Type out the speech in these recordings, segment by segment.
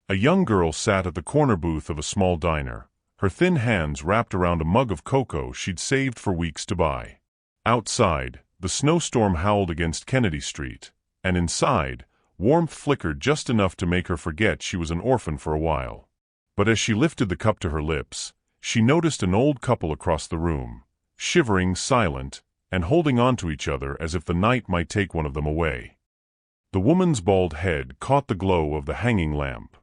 A young girl sat at the corner booth of a small diner, her thin hands wrapped around a mug of cocoa she'd saved for weeks to buy. Outside, the snowstorm howled against Kennedy Street, and inside, warmth flickered just enough to make her forget she was an orphan for a while. But as she lifted the cup to her lips, she noticed an old couple across the room, shivering, silent, and holding on to each other as if the night might take one of them away. The woman's bald head caught the glow of the hanging lamp.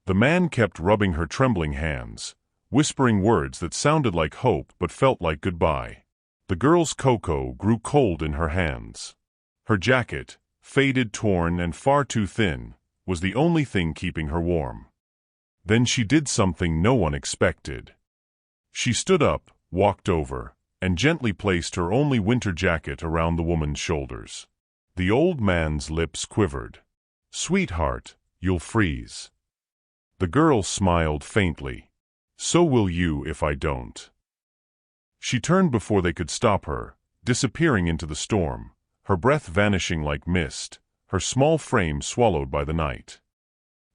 The man kept rubbing her trembling hands, whispering words that sounded like hope but felt like goodbye. The girl's cocoa grew cold in her hands. Her jacket, faded, torn, and far too thin, was the only thing keeping her warm. Then she did something no one expected. She stood up, walked over, and gently placed her only winter jacket around the woman's shoulders. The old man's lips quivered. "Sweetheart, you'll freeze." The girl smiled faintly. "So will you if I don't." She turned before they could stop her, disappearing into the storm, her breath vanishing like mist, her small frame swallowed by the night.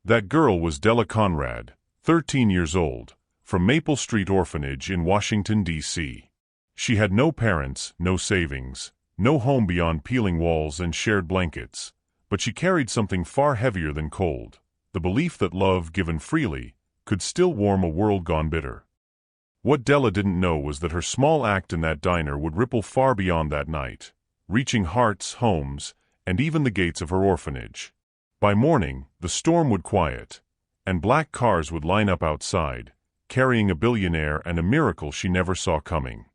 That girl was Della Conrad, 13 years old, from Maple Street Orphanage in Washington, D.C. She had no parents, no savings, no home beyond peeling walls and shared blankets, but she carried something far heavier than cold, the belief that love given freely could still warm a world gone bitter. What Della didn't know was that her small act in that diner would ripple far beyond that night, reaching hearts, homes, and even the gates of her orphanage. By morning, the storm would quiet, and black cars would line up outside, carrying a billionaire and a miracle she never saw coming.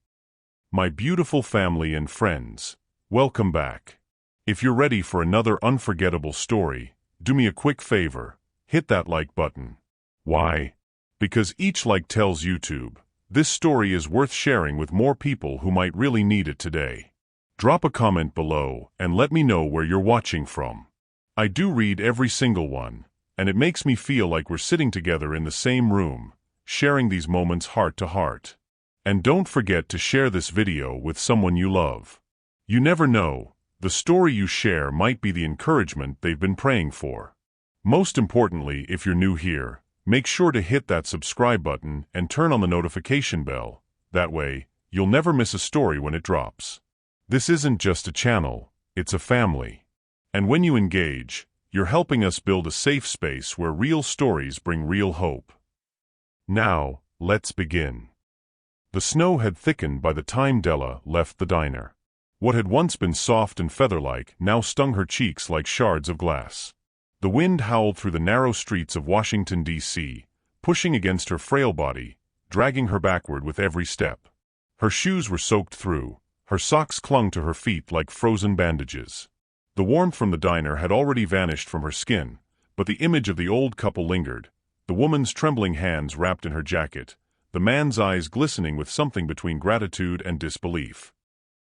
My beautiful family and friends, welcome back. If you're ready for another unforgettable story, do me a quick favor, hit that like button. Why? Because each like tells YouTube, this story is worth sharing with more people who might really need it today. Drop a comment below and let me know where you're watching from. I do read every single one, and it makes me feel like we're sitting together in the same room, sharing these moments heart to heart. And don't forget to share this video with someone you love. You never know, the story you share might be the encouragement they've been praying for. Most importantly, if you're new here, make sure to hit that subscribe button and turn on the notification bell. That way, you'll never miss a story when it drops. This isn't just a channel, it's a family. And when you engage, you're helping us build a safe space where real stories bring real hope. Now, let's begin. The snow had thickened by the time Della left the diner. What had once been soft and feather-like now stung her cheeks like shards of glass. The wind howled through the narrow streets of Washington, D.C., pushing against her frail body, dragging her backward with every step. Her shoes were soaked through, her socks clung to her feet like frozen bandages. The warmth from the diner had already vanished from her skin, but the image of the old couple lingered, the woman's trembling hands wrapped in her jacket, the man's eyes glistening with something between gratitude and disbelief.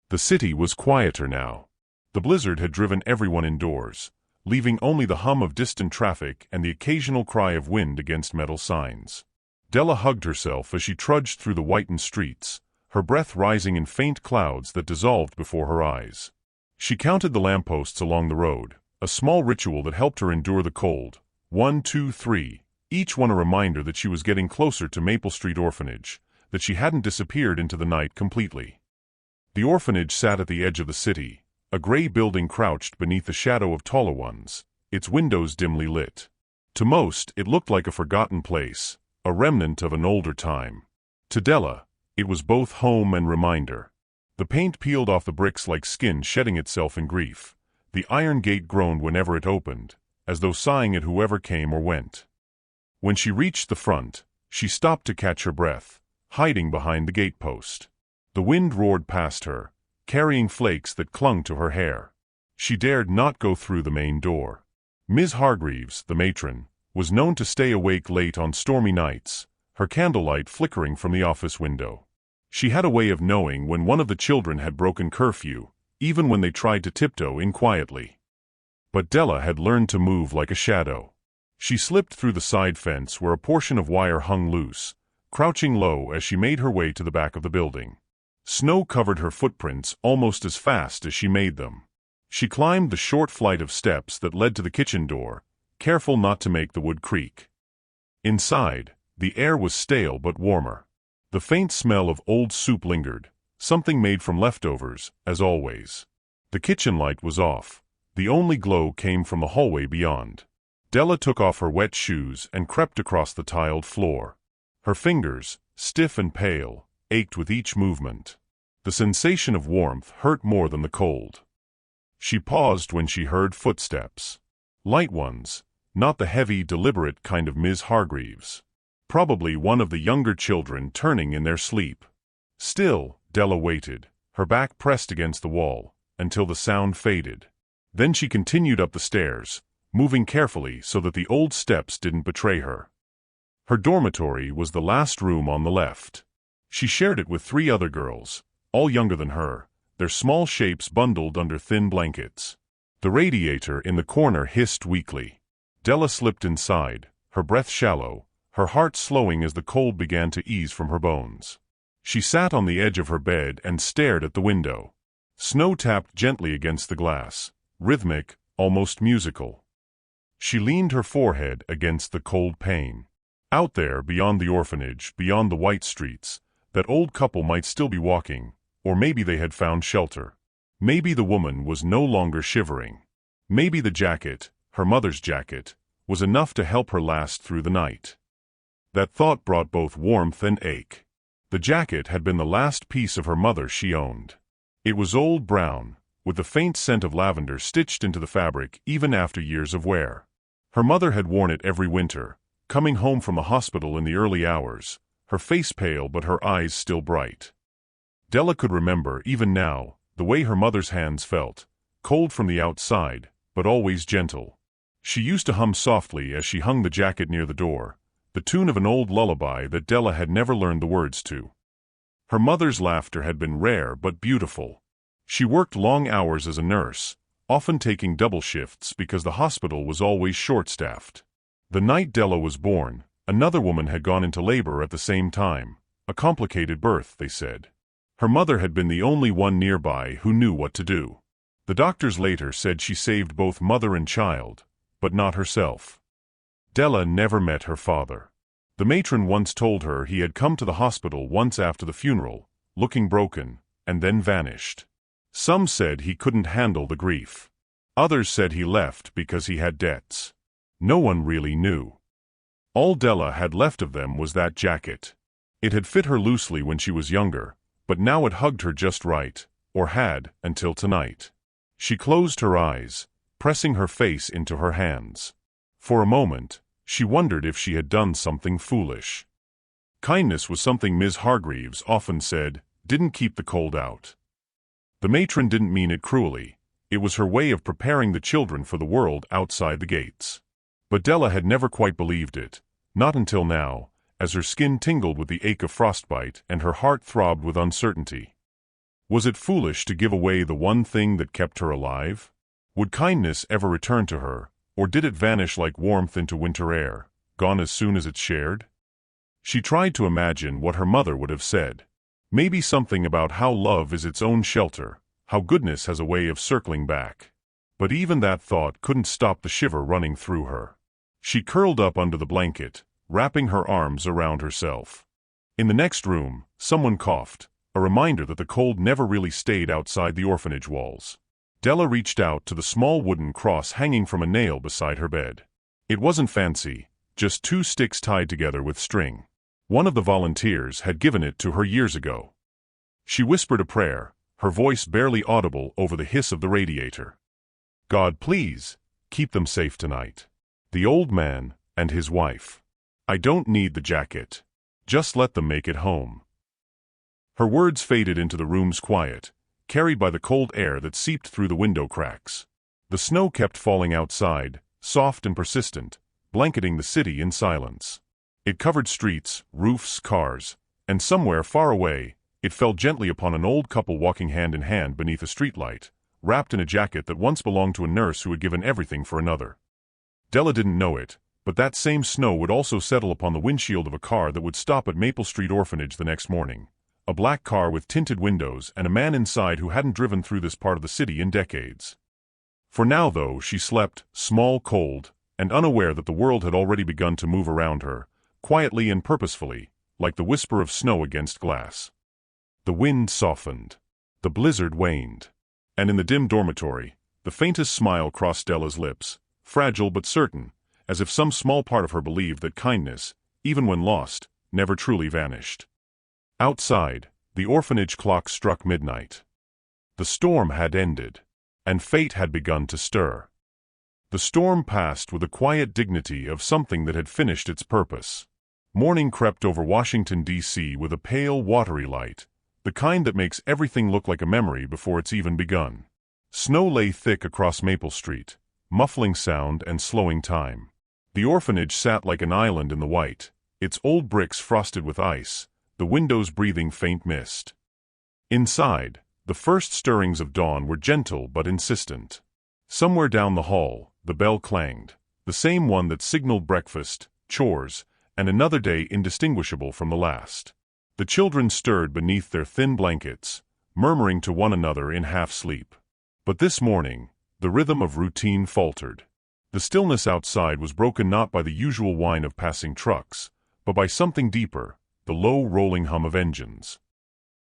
The city was quieter now. The blizzard had driven everyone indoors, leaving only the hum of distant traffic and the occasional cry of wind against metal signs. Della hugged herself as she trudged through the whitened streets, her breath rising in faint clouds that dissolved before her eyes. She counted the lampposts along the road, a small ritual that helped her endure the cold. 1, 2, 3, each one a reminder that she was getting closer to Maple Street Orphanage, that she hadn't disappeared into the night completely. The orphanage sat at the edge of the city, a gray building crouched beneath the shadow of taller ones, its windows dimly lit. To most, it looked like a forgotten place, a remnant of an older time. To Della, it was both home and reminder. The paint peeled off the bricks like skin shedding itself in grief. The iron gate groaned whenever it opened, as though sighing at whoever came or went. When she reached the front, she stopped to catch her breath, hiding behind the gatepost. The wind roared past her, carrying flakes that clung to her hair. She dared not go through the main door. Ms. Hargreaves, the matron, was known to stay awake late on stormy nights, her candlelight flickering from the office window. She had a way of knowing when one of the children had broken curfew, even when they tried to tiptoe in quietly. But Della had learned to move like a shadow. She slipped through the side fence where a portion of wire hung loose, crouching low as she made her way to the back of the building. Snow covered her footprints almost as fast as she made them. She climbed the short flight of steps that led to the kitchen door, careful not to make the wood creak. Inside, the air was stale but warmer. The faint smell of old soup lingered, something made from leftovers, as always. The kitchen light was off. The only glow came from the hallway beyond. Della took off her wet shoes and crept across the tiled floor. Her fingers, stiff and pale, ached with each movement. The sensation of warmth hurt more than the cold. She paused when she heard footsteps. Light ones, not the heavy, deliberate kind of Ms. Hargreaves. Probably one of the younger children turning in their sleep. Still, Della waited, her back pressed against the wall, until the sound faded. Then she continued up the stairs, moving carefully so that the old steps didn't betray her. Her dormitory was the last room on the left. She shared it with 3 other girls, all younger than her, their small shapes bundled under thin blankets. The radiator in the corner hissed weakly. Della slipped inside, her breath shallow, her heart slowing as the cold began to ease from her bones. She sat on the edge of her bed and stared at the window. Snow tapped gently against the glass, rhythmic, almost musical. She leaned her forehead against the cold pane. Out there, beyond the orphanage, beyond the white streets, that old couple might still be walking, or maybe they had found shelter. Maybe the woman was no longer shivering. Maybe the jacket, her mother's jacket, was enough to help her last through the night. That thought brought both warmth and ache. The jacket had been the last piece of her mother she owned. It was old brown, with the faint scent of lavender stitched into the fabric even after years of wear. Her mother had worn it every winter, coming home from the hospital in the early hours, her face pale but her eyes still bright. Della could remember, even now, the way her mother's hands felt, cold from the outside, but always gentle. She used to hum softly as she hung the jacket near the door, the tune of an old lullaby that Della had never learned the words to. Her mother's laughter had been rare but beautiful. She worked long hours as a nurse, often taking double shifts because the hospital was always short-staffed. The night Della was born, another woman had gone into labor at the same time, a complicated birth, they said. Her mother had been the only one nearby who knew what to do. The doctors later said she saved both mother and child, but not herself. Della never met her father. The matron once told her he had come to the hospital once after the funeral, looking broken, and then vanished. Some said he couldn't handle the grief. Others said he left because he had debts. No one really knew. All Della had left of them was that jacket. It had fit her loosely when she was younger, but now it hugged her just right, or had, until tonight. She closed her eyes, pressing her face into her hands. For a moment, she wondered if she had done something foolish. Kindness was something Ms. Hargreaves often said, didn't keep the cold out. The matron didn't mean it cruelly. It was her way of preparing the children for the world outside the gates. But Della had never quite believed it, not until now, as her skin tingled with the ache of frostbite and her heart throbbed with uncertainty. Was it foolish to give away the one thing that kept her alive? Would kindness ever return to her, or did it vanish like warmth into winter air, gone as soon as it's shared? She tried to imagine what her mother would have said. Maybe something about how love is its own shelter, how goodness has a way of circling back. But even that thought couldn't stop the shiver running through her. She curled up under the blanket, wrapping her arms around herself. In the next room, someone coughed, a reminder that the cold never really stayed outside the orphanage walls. Della reached out to the small wooden cross hanging from a nail beside her bed. It wasn't fancy, just 2 sticks tied together with string. One of the volunteers had given it to her years ago. She whispered a prayer, her voice barely audible over the hiss of the radiator. God, please, keep them safe tonight. The old man and his wife. I don't need the jacket. Just let them make it home. Her words faded into the room's quiet, carried by the cold air that seeped through the window cracks. The snow kept falling outside, soft and persistent, blanketing the city in silence. It covered streets, roofs, cars, and somewhere far away, it fell gently upon an old couple walking hand in hand beneath a streetlight, wrapped in a jacket that once belonged to a nurse who had given everything for another. Della didn't know it, but that same snow would also settle upon the windshield of a car that would stop at Maple Street Orphanage the next morning. A black car with tinted windows and a man inside who hadn't driven through this part of the city in decades. For now, though, she slept, small, cold, and unaware that the world had already begun to move around her, quietly and purposefully, like the whisper of snow against glass. The wind softened. The blizzard waned. And in the dim dormitory, the faintest smile crossed Stella's lips, fragile but certain, as if some small part of her believed that kindness, even when lost, never truly vanished. Outside, the orphanage clock struck midnight. The storm had ended, and fate had begun to stir. The storm passed with the quiet dignity of something that had finished its purpose. Morning crept over Washington, D.C. with a pale, watery light, the kind that makes everything look like a memory before it's even begun. Snow lay thick across Maple Street, muffling sound and slowing time. The orphanage sat like an island in the white, its old bricks frosted with ice, the windows breathing faint mist. Inside, the first stirrings of dawn were gentle but insistent. Somewhere down the hall, the bell clanged, the same one that signaled breakfast, chores, and another day indistinguishable from the last. The children stirred beneath their thin blankets, murmuring to one another in half-sleep. But this morning, the rhythm of routine faltered. The stillness outside was broken not by the usual whine of passing trucks, but by something deeper, the low rolling hum of engines.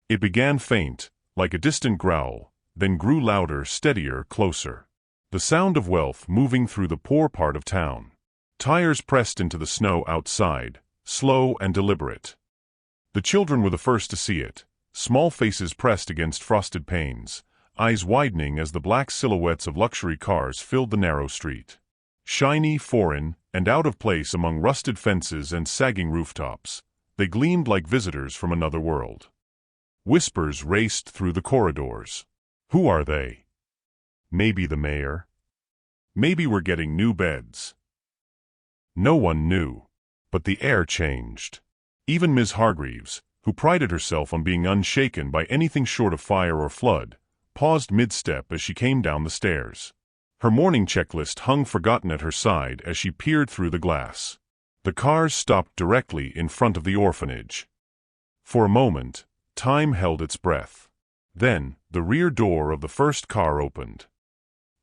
It began faint, like a distant growl, then grew louder, steadier, closer. The sound of wealth moving through the poor part of town. Tires pressed into the snow outside, slow and deliberate. The children were the first to see it, small faces pressed against frosted panes, eyes widening as the black silhouettes of luxury cars filled the narrow street. Shiny, foreign, and out of place among rusted fences and sagging rooftops, they gleamed like visitors from another world. Whispers raced through the corridors. Who are they? Maybe the mayor? Maybe we're getting new beds. No one knew. But the air changed. Even Ms. Hargreaves, who prided herself on being unshaken by anything short of fire or flood, paused mid-step as she came down the stairs. Her morning checklist hung forgotten at her side as she peered through the glass. The cars stopped directly in front of the orphanage. For a moment, time held its breath. Then, the rear door of the first car opened.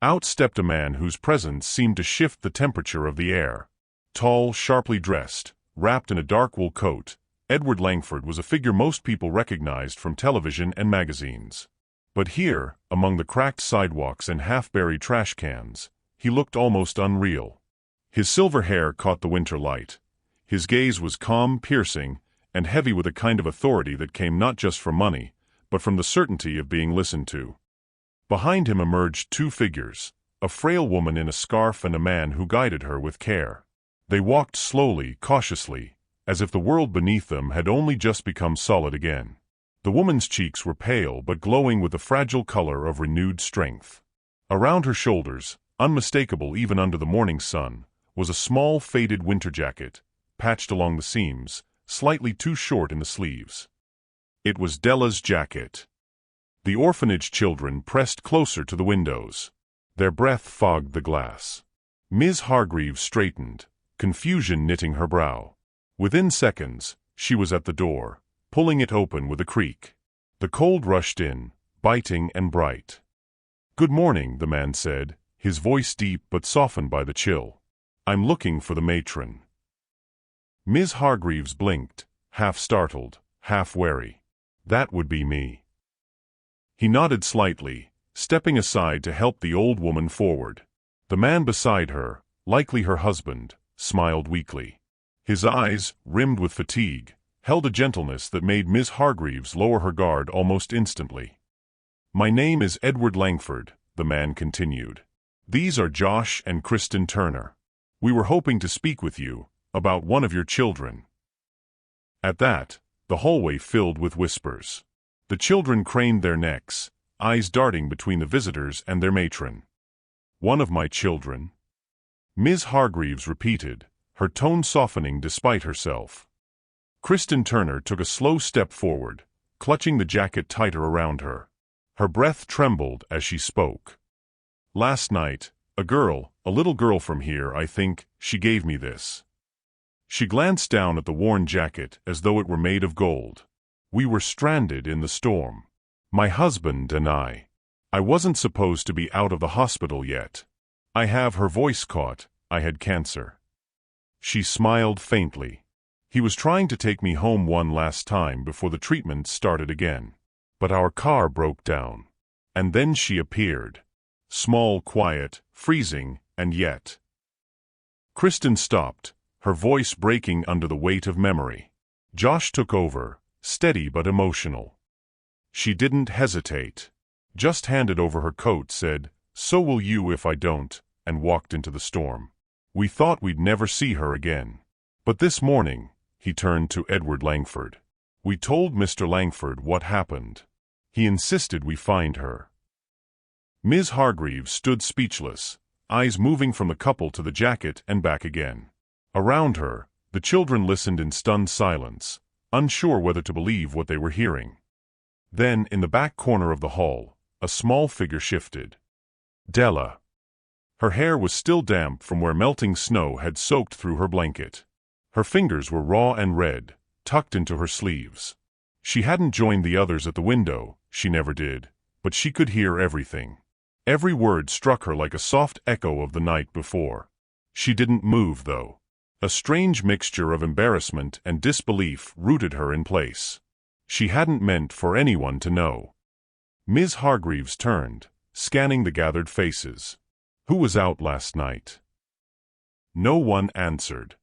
Out stepped a man whose presence seemed to shift the temperature of the air. Tall, sharply dressed, wrapped in a dark wool coat, Edward Langford was a figure most people recognized from television and magazines. But here, among the cracked sidewalks and half-buried trash cans, he looked almost unreal. His silver hair caught the winter light. His gaze was calm, piercing, and heavy with a kind of authority that came not just from money, but from the certainty of being listened to. Behind him emerged two figures, a frail woman in a scarf and a man who guided her with care. They walked slowly, cautiously, as if the world beneath them had only just become solid again. The woman's cheeks were pale but glowing with the fragile color of renewed strength. Around her shoulders, unmistakable even under the morning sun, was a small faded winter jacket, patched along the seams, slightly too short in the sleeves. It was Della's jacket. The orphanage children pressed closer to the windows. Their breath fogged the glass. Ms. Hargreaves straightened, confusion knitting her brow. Within seconds, she was at the door, pulling it open with a creak. The cold rushed in, biting and bright. "Good morning," the man said, his voice deep but softened by the chill. "I'm looking for the matron." Ms. Hargreaves blinked, half startled, half wary. "That would be me." He nodded slightly, stepping aside to help the old woman forward. The man beside her, likely her husband, smiled weakly. His eyes, rimmed with fatigue, held a gentleness that made Ms. Hargreaves lower her guard almost instantly. "My name is Edward Langford," the man continued. "These are Josh and Kristen Turner. We were hoping to speak with you about one of your children." At that, the hallway filled with whispers. The children craned their necks, eyes darting between the visitors and their matron. "One of my children?" Ms. Hargreaves repeated, her tone softening despite herself. Kristen Turner took a slow step forward, clutching the jacket tighter around her. Her breath trembled as she spoke. "Last night, a little girl from here, I think, she gave me this." She glanced down at the worn jacket as though it were made of gold. "We were stranded in the storm. My husband and I. I wasn't supposed to be out of the hospital yet. Her voice caught, I had cancer." She smiled faintly. He was trying to take me home one last time before the treatment started again. But our car broke down. And then she appeared. Small, quiet, freezing, and yet. Kristen stopped, her voice breaking under the weight of memory. Josh took over, steady but emotional. She didn't hesitate. Just handed over her coat, said, "So will you if I don't," and walked into the storm. We thought we'd never see her again. But this morning, he turned to Edward Langford. We told Mr. Langford what happened. He insisted we find her. Ms. Hargreaves stood speechless, eyes moving from the couple to the jacket and back again. Around her, the children listened in stunned silence, unsure whether to believe what they were hearing. Then, in the back corner of the hall, a small figure shifted. Della. Her hair was still damp from where melting snow had soaked through her blanket. Her fingers were raw and red, tucked into her sleeves. She hadn't joined the others at the window, she never did, but she could hear everything. Every word struck her like a soft echo of the night before. She didn't move, though. A strange mixture of embarrassment and disbelief rooted her in place. She hadn't meant for anyone to know. Ms. Hargreaves turned, scanning the gathered faces. Who was out last night? No one answered.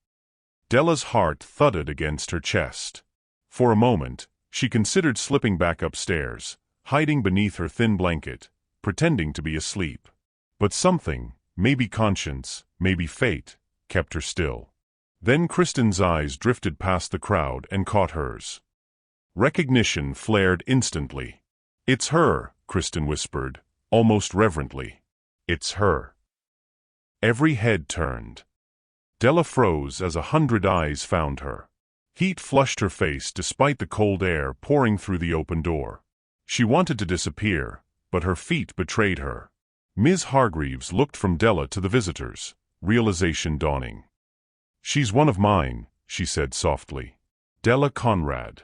Della's heart thudded against her chest. For a moment, she considered slipping back upstairs, hiding beneath her thin blanket, pretending to be asleep. But something, maybe conscience, maybe fate, kept her still. Then Kristen's eyes drifted past the crowd and caught hers. Recognition flared instantly. "It's her," Kristen whispered, almost reverently. "It's her." Every head turned. Della froze as 100 eyes found her. Heat flushed her face despite the cold air pouring through the open door. She wanted to disappear, but her feet betrayed her. Ms. Hargreaves looked from Della to the visitors, realization dawning. "She's one of mine," she said softly. "Della Conrad."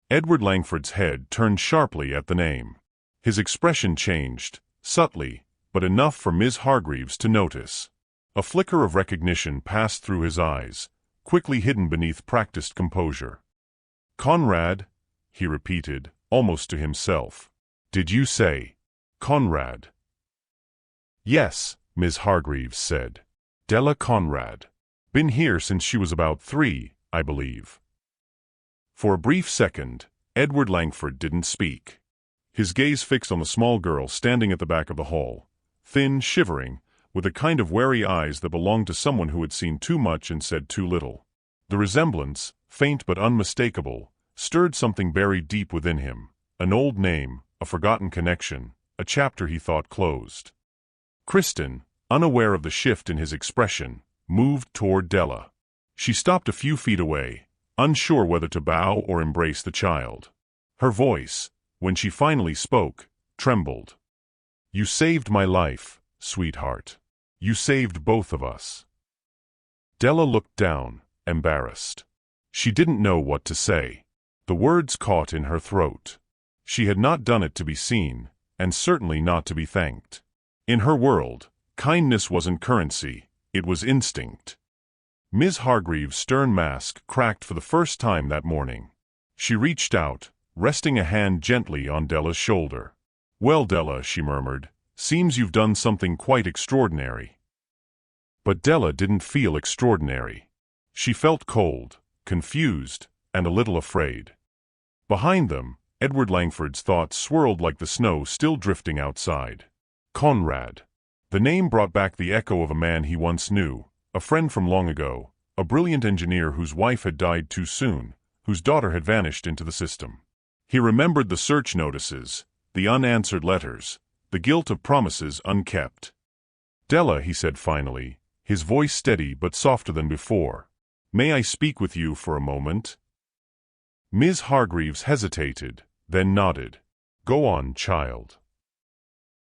Edward Langford's head turned sharply at the name. His expression changed, subtly, but enough for Ms. Hargreaves to notice. A flicker of recognition passed through his eyes, quickly hidden beneath practiced composure. "Conrad," he repeated, almost to himself. "Did you say Conrad?" "Yes," Ms. Hargreaves said. "Della Conrad. Been here since she was about 3, I believe." For a brief second, Edward Langford didn't speak. His gaze fixed on the small girl standing at the back of the hall, thin, shivering, with the kind of wary eyes that belonged to someone who had seen too much and said too little. The resemblance, faint but unmistakable, stirred something buried deep within him, an old name, a forgotten connection, a chapter he thought closed. Kristen, unaware of the shift in his expression, moved toward Della. She stopped a few feet away, unsure whether to bow or embrace the child. Her voice, when she finally spoke, trembled. "You saved my life, sweetheart. You saved both of us." Della looked down, embarrassed. She didn't know what to say. The words caught in her throat. She had not done it to be seen, and certainly not to be thanked. In her world, kindness wasn't currency, it was instinct. Ms. Hargreaves' stern mask cracked for the first time that morning. She reached out, resting a hand gently on Della's shoulder. "Well, Della," she murmured, "seems you've done something quite extraordinary." But Della didn't feel extraordinary. She felt cold, confused, and a little afraid. Behind them, Edward Langford's thoughts swirled like the snow still drifting outside. Conrad. The name brought back the echo of a man he once knew, a friend from long ago, a brilliant engineer whose wife had died too soon, whose daughter had vanished into the system. He remembered the search notices, the unanswered letters, the guilt of promises unkept. "Della," he said finally, his voice steady but softer than before, "may I speak with you for a moment?" Ms. Hargreaves hesitated, then nodded. "Go on, child."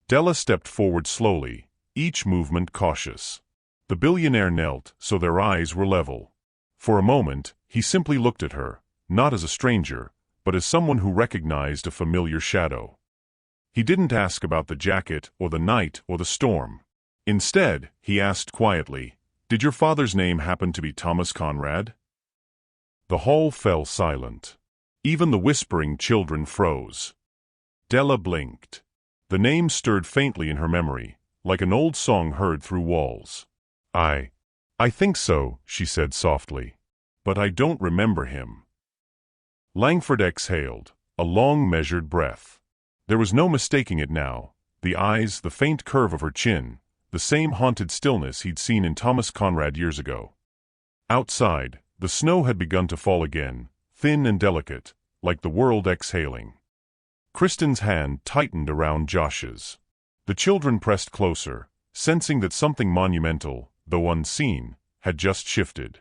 Della stepped forward slowly, each movement cautious. The billionaire knelt so their eyes were level. For a moment, he simply looked at her, not as a stranger, but as someone who recognized a familiar shadow. He didn't ask about the jacket or the night or the storm. Instead, he asked quietly, "Did your father's name happen to be Thomas Conrad?" The hall fell silent. Even the whispering children froze. Della blinked. The name stirred faintly in her memory, like an old song heard through walls. I think so, she said softly. But I don't remember him. Langford exhaled, a long measured breath. There was no mistaking it now. The eyes, the faint curve of her chin, the same haunted stillness he'd seen in Thomas Conrad years ago. Outside, the snow had begun to fall again, thin and delicate, like the world exhaling. Kristen's hand tightened around Josh's. The children pressed closer, sensing that something monumental, though unseen, had just shifted.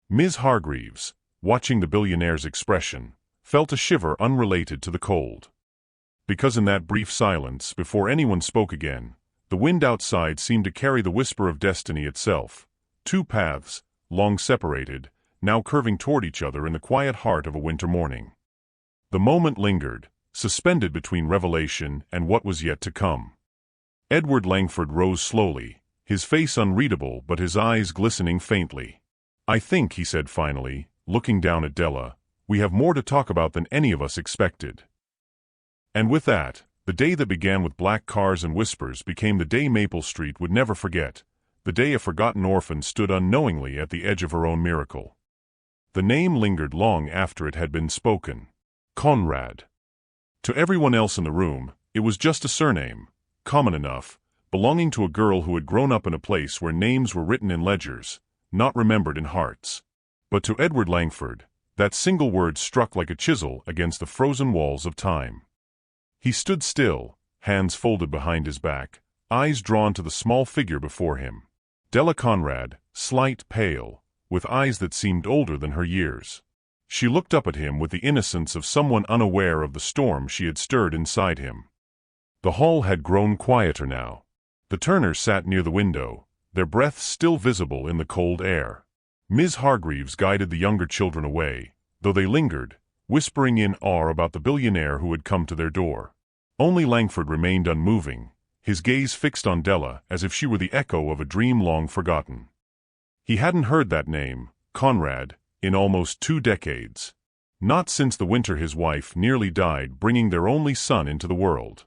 Ms. Hargreaves, watching the billionaire's expression, felt a shiver unrelated to the cold. Because in that brief silence, before anyone spoke again, the wind outside seemed to carry the whisper of destiny itself. Two paths, long separated, now curving toward each other in the quiet heart of a winter morning. The moment lingered, suspended between revelation and what was yet to come. Edward Langford rose slowly, his face unreadable but his eyes glistening faintly. I think, he said finally, looking down at Della, we have more to talk about than any of us expected. And with that, the day that began with black cars and whispers became the day Maple Street would never forget, the day a forgotten orphan stood unknowingly at the edge of her own miracle. The name lingered long after it had been spoken. Conrad. To everyone else in the room, it was just a surname, common enough, belonging to a girl who had grown up in a place where names were written in ledgers, not remembered in hearts. But to Edward Langford, that single word struck like a chisel against the frozen walls of time. He stood still, hands folded behind his back, eyes drawn to the small figure before him. Della Conrad, slight, pale, with eyes that seemed older than her years. She looked up at him with the innocence of someone unaware of the storm she had stirred inside him. The hall had grown quieter now. The Turners sat near the window, their breaths still visible in the cold air. Ms. Hargreaves guided the younger children away, though they lingered, whispering in awe about the billionaire who had come to their door. Only Langford remained unmoving, his gaze fixed on Della as if she were the echo of a dream long forgotten. He hadn't heard that name, Conrad, in almost 2 decades. Not since the winter his wife nearly died bringing their only son into the world.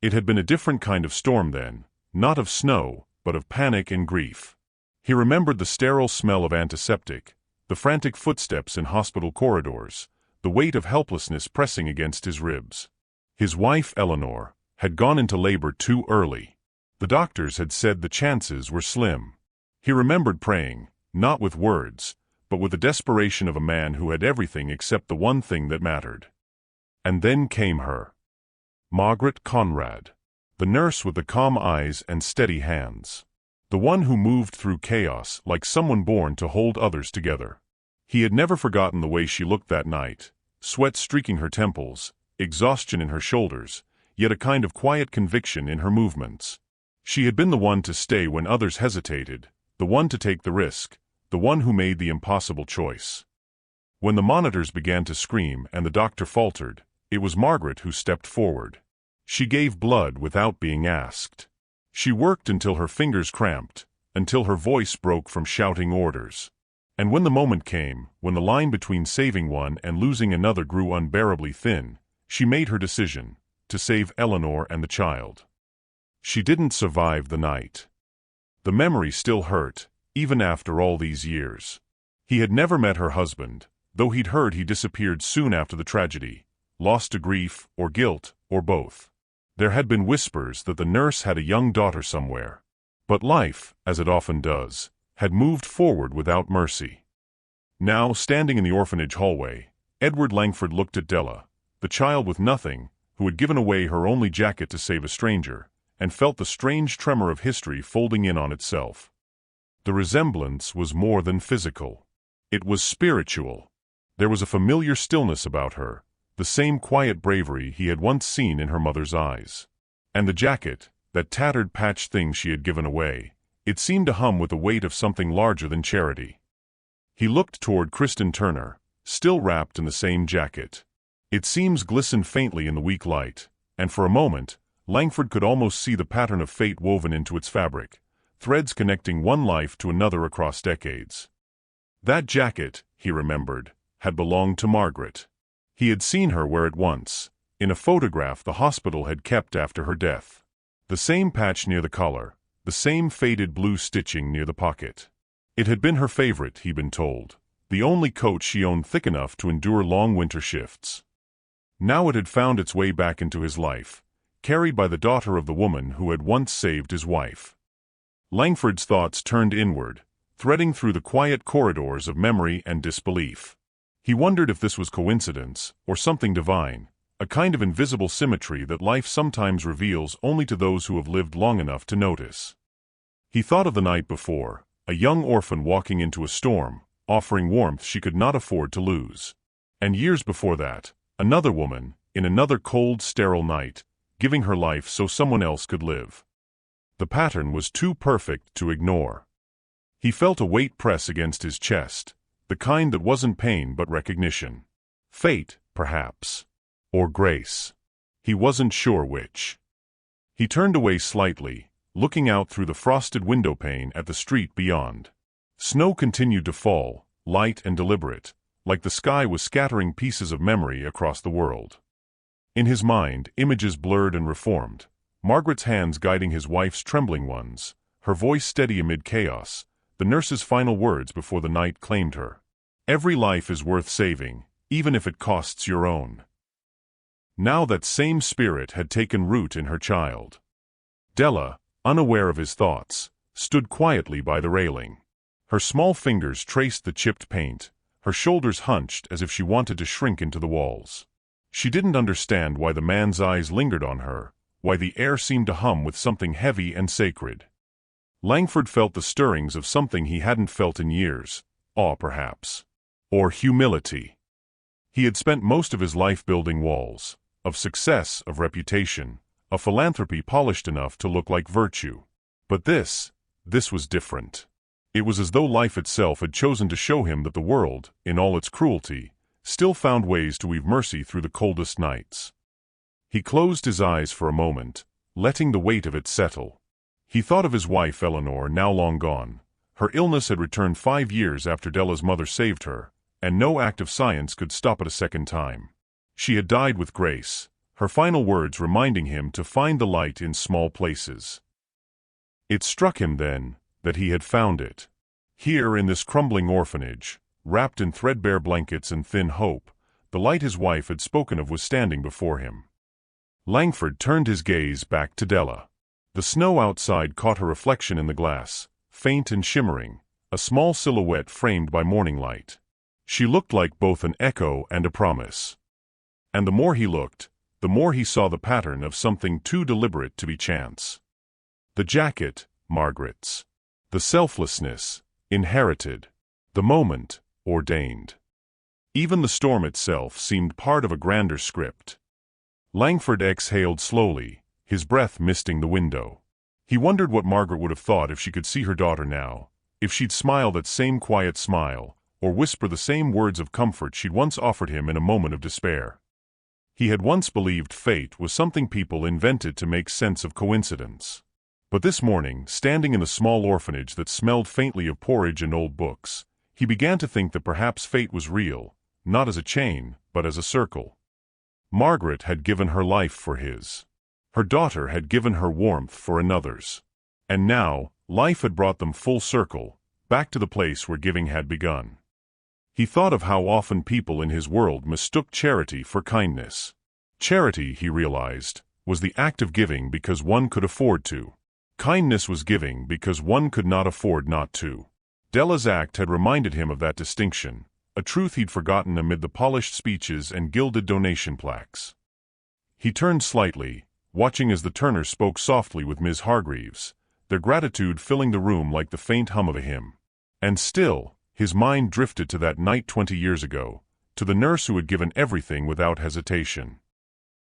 It had been a different kind of storm then, not of snow, but of panic and grief. He remembered the sterile smell of antiseptic, the frantic footsteps in hospital corridors, the weight of helplessness pressing against his ribs. His wife, Eleanor, had gone into labor too early. The doctors had said the chances were slim. He remembered praying, not with words, but with the desperation of a man who had everything except the one thing that mattered. And then came her. Margaret Conrad. The nurse with the calm eyes and steady hands. The one who moved through chaos like someone born to hold others together. He had never forgotten the way she looked that night, sweat streaking her temples, exhaustion in her shoulders, yet a kind of quiet conviction in her movements. She had been the one to stay when others hesitated, the one to take the risk, the one who made the impossible choice. When the monitors began to scream and the doctor faltered, it was Margaret who stepped forward. She gave blood without being asked. She worked until her fingers cramped, until her voice broke from shouting orders. And when the moment came, when the line between saving one and losing another grew unbearably thin, she made her decision, to save Eleanor and the child. She didn't survive the night. The memory still hurt, even after all these years. He had never met her husband, though he'd heard he disappeared soon after the tragedy, lost to grief or guilt or both. There had been whispers that the nurse had a young daughter somewhere. But life, as it often does, had moved forward without mercy. Now, standing in the orphanage hallway, Edward Langford looked at Della, the child with nothing, who had given away her only jacket to save a stranger, and felt the strange tremor of history folding in on itself. The resemblance was more than physical. It was spiritual. There was a familiar stillness about her, the same quiet bravery he had once seen in her mother's eyes. And the jacket, that tattered patched thing she had given away, it seemed to hum with the weight of something larger than charity. He looked toward Kristen Turner, still wrapped in the same jacket. Its seams glistened faintly in the weak light, and for a moment, Langford could almost see the pattern of fate woven into its fabric, threads connecting one life to another across decades. That jacket, he remembered, had belonged to Margaret. He had seen her wear it once, in a photograph the hospital had kept after her death. The same patch near the collar, the same faded blue stitching near the pocket. It had been her favorite, he'd been told, the only coat she owned thick enough to endure long winter shifts. Now it had found its way back into his life, carried by the daughter of the woman who had once saved his wife. Langford's thoughts turned inward, threading through the quiet corridors of memory and disbelief. He wondered if this was coincidence, or something divine, a kind of invisible symmetry that life sometimes reveals only to those who have lived long enough to notice. He thought of the night before, a young orphan walking into a storm, offering warmth she could not afford to lose. And years before that, another woman, in another cold, sterile night, giving her life so someone else could live. The pattern was too perfect to ignore. He felt a weight press against his chest, the kind that wasn't pain but recognition. Fate, perhaps. Or grace. He wasn't sure which. He turned away slightly, looking out through the frosted windowpane at the street beyond. Snow continued to fall, light and deliberate, like the sky was scattering pieces of memory across the world. In his mind, images blurred and reformed, Margaret's hands guiding his wife's trembling ones, her voice steady amid chaos, the nurse's final words before the night claimed her. Every life is worth saving, even if it costs your own. Now that same spirit had taken root in her child. Della, unaware of his thoughts, stood quietly by the railing. Her small fingers traced the chipped paint, her shoulders hunched as if she wanted to shrink into the walls. She didn't understand why the man's eyes lingered on her, why the air seemed to hum with something heavy and sacred. Langford felt the stirrings of something he hadn't felt in years, awe perhaps. Or humility. He had spent most of his life building walls, of success, of reputation, of philanthropy polished enough to look like virtue. But this was different. It was as though life itself had chosen to show him that the world, in all its cruelty, still found ways to weave mercy through the coldest nights. He closed his eyes for a moment, letting the weight of it settle. He thought of his wife Eleanor, now long gone. Her illness had returned 5 years after Della's mother saved her, and no act of science could stop it a second time. She had died with grace, her final words reminding him to find the light in small places. It struck him then that he had found it. Here in this crumbling orphanage, wrapped in threadbare blankets and thin hope, the light his wife had spoken of was standing before him. Langford turned his gaze back to Della. The snow outside caught her reflection in the glass, faint and shimmering, a small silhouette framed by morning light. She looked like both an echo and a promise. And the more he looked, the more he saw the pattern of something too deliberate to be chance. The jacket, Margaret's. The selflessness, inherited. The moment, ordained. Even the storm itself seemed part of a grander script. Langford exhaled slowly, his breath misting the window. He wondered what Margaret would have thought if she could see her daughter now, if she'd smile that same quiet smile, or whisper the same words of comfort she'd once offered him in a moment of despair. He had once believed fate was something people invented to make sense of coincidence. But this morning, standing in the small orphanage that smelled faintly of porridge and old books, he began to think that perhaps fate was real, not as a chain, but as a circle. Margaret had given her life for his. Her daughter had given her warmth for another's. And now, life had brought them full circle, back to the place where giving had begun. He thought of how often people in his world mistook charity for kindness. Charity, he realized, was the act of giving because one could afford to. Kindness was giving because one could not afford not to. Della's act had reminded him of that distinction, a truth he'd forgotten amid the polished speeches and gilded donation plaques. He turned slightly, watching as the Turners spoke softly with Ms. Hargreaves, their gratitude filling the room like the faint hum of a hymn. And still, his mind drifted to that night 20 years ago, to the nurse who had given everything without hesitation.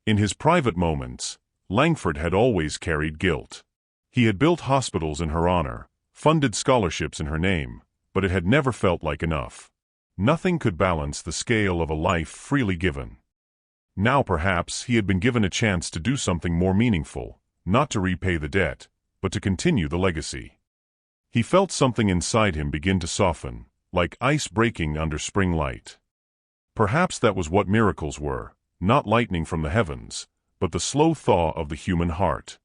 In his private moments, Langford had always carried guilt. He had built hospitals in her honor, funded scholarships in her name, but it had never felt like enough. Nothing could balance the scale of a life freely given. Now perhaps he had been given a chance to do something more meaningful, not to repay the debt, but to continue the legacy. He felt something inside him begin to soften, like ice breaking under spring light. Perhaps that was what miracles were, not lightning from the heavens, but the slow thaw of the human heart.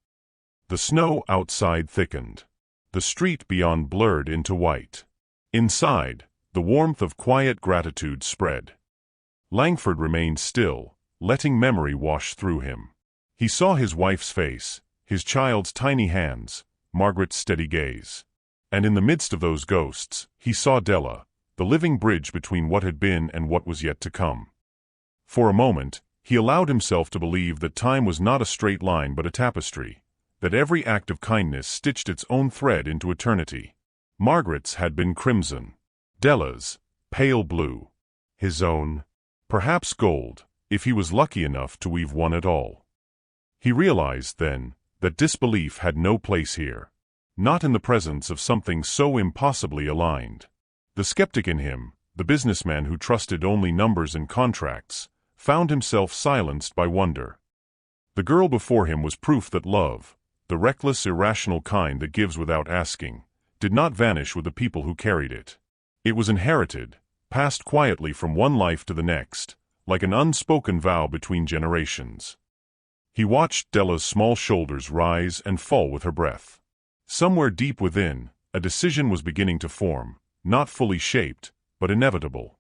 The snow outside thickened. The street beyond blurred into white. Inside, the warmth of quiet gratitude spread. Langford remained still, letting memory wash through him. He saw his wife's face, his child's tiny hands, Margaret's steady gaze. And in the midst of those ghosts, he saw Della, the living bridge between what had been and what was yet to come. For a moment, he allowed himself to believe that time was not a straight line but a tapestry, that every act of kindness stitched its own thread into eternity. Margaret's had been crimson. Della's, pale blue. His own, perhaps gold, if he was lucky enough to weave one at all. He realized, then, that disbelief had no place here. Not in the presence of something so impossibly aligned. The skeptic in him, the businessman who trusted only numbers and contracts, found himself silenced by wonder. The girl before him was proof that love, the reckless, irrational kind that gives without asking, did not vanish with the people who carried it. It was inherited, passed quietly from one life to the next, like an unspoken vow between generations. He watched Della's small shoulders rise and fall with her breath. Somewhere deep within, a decision was beginning to form, not fully shaped, but inevitable.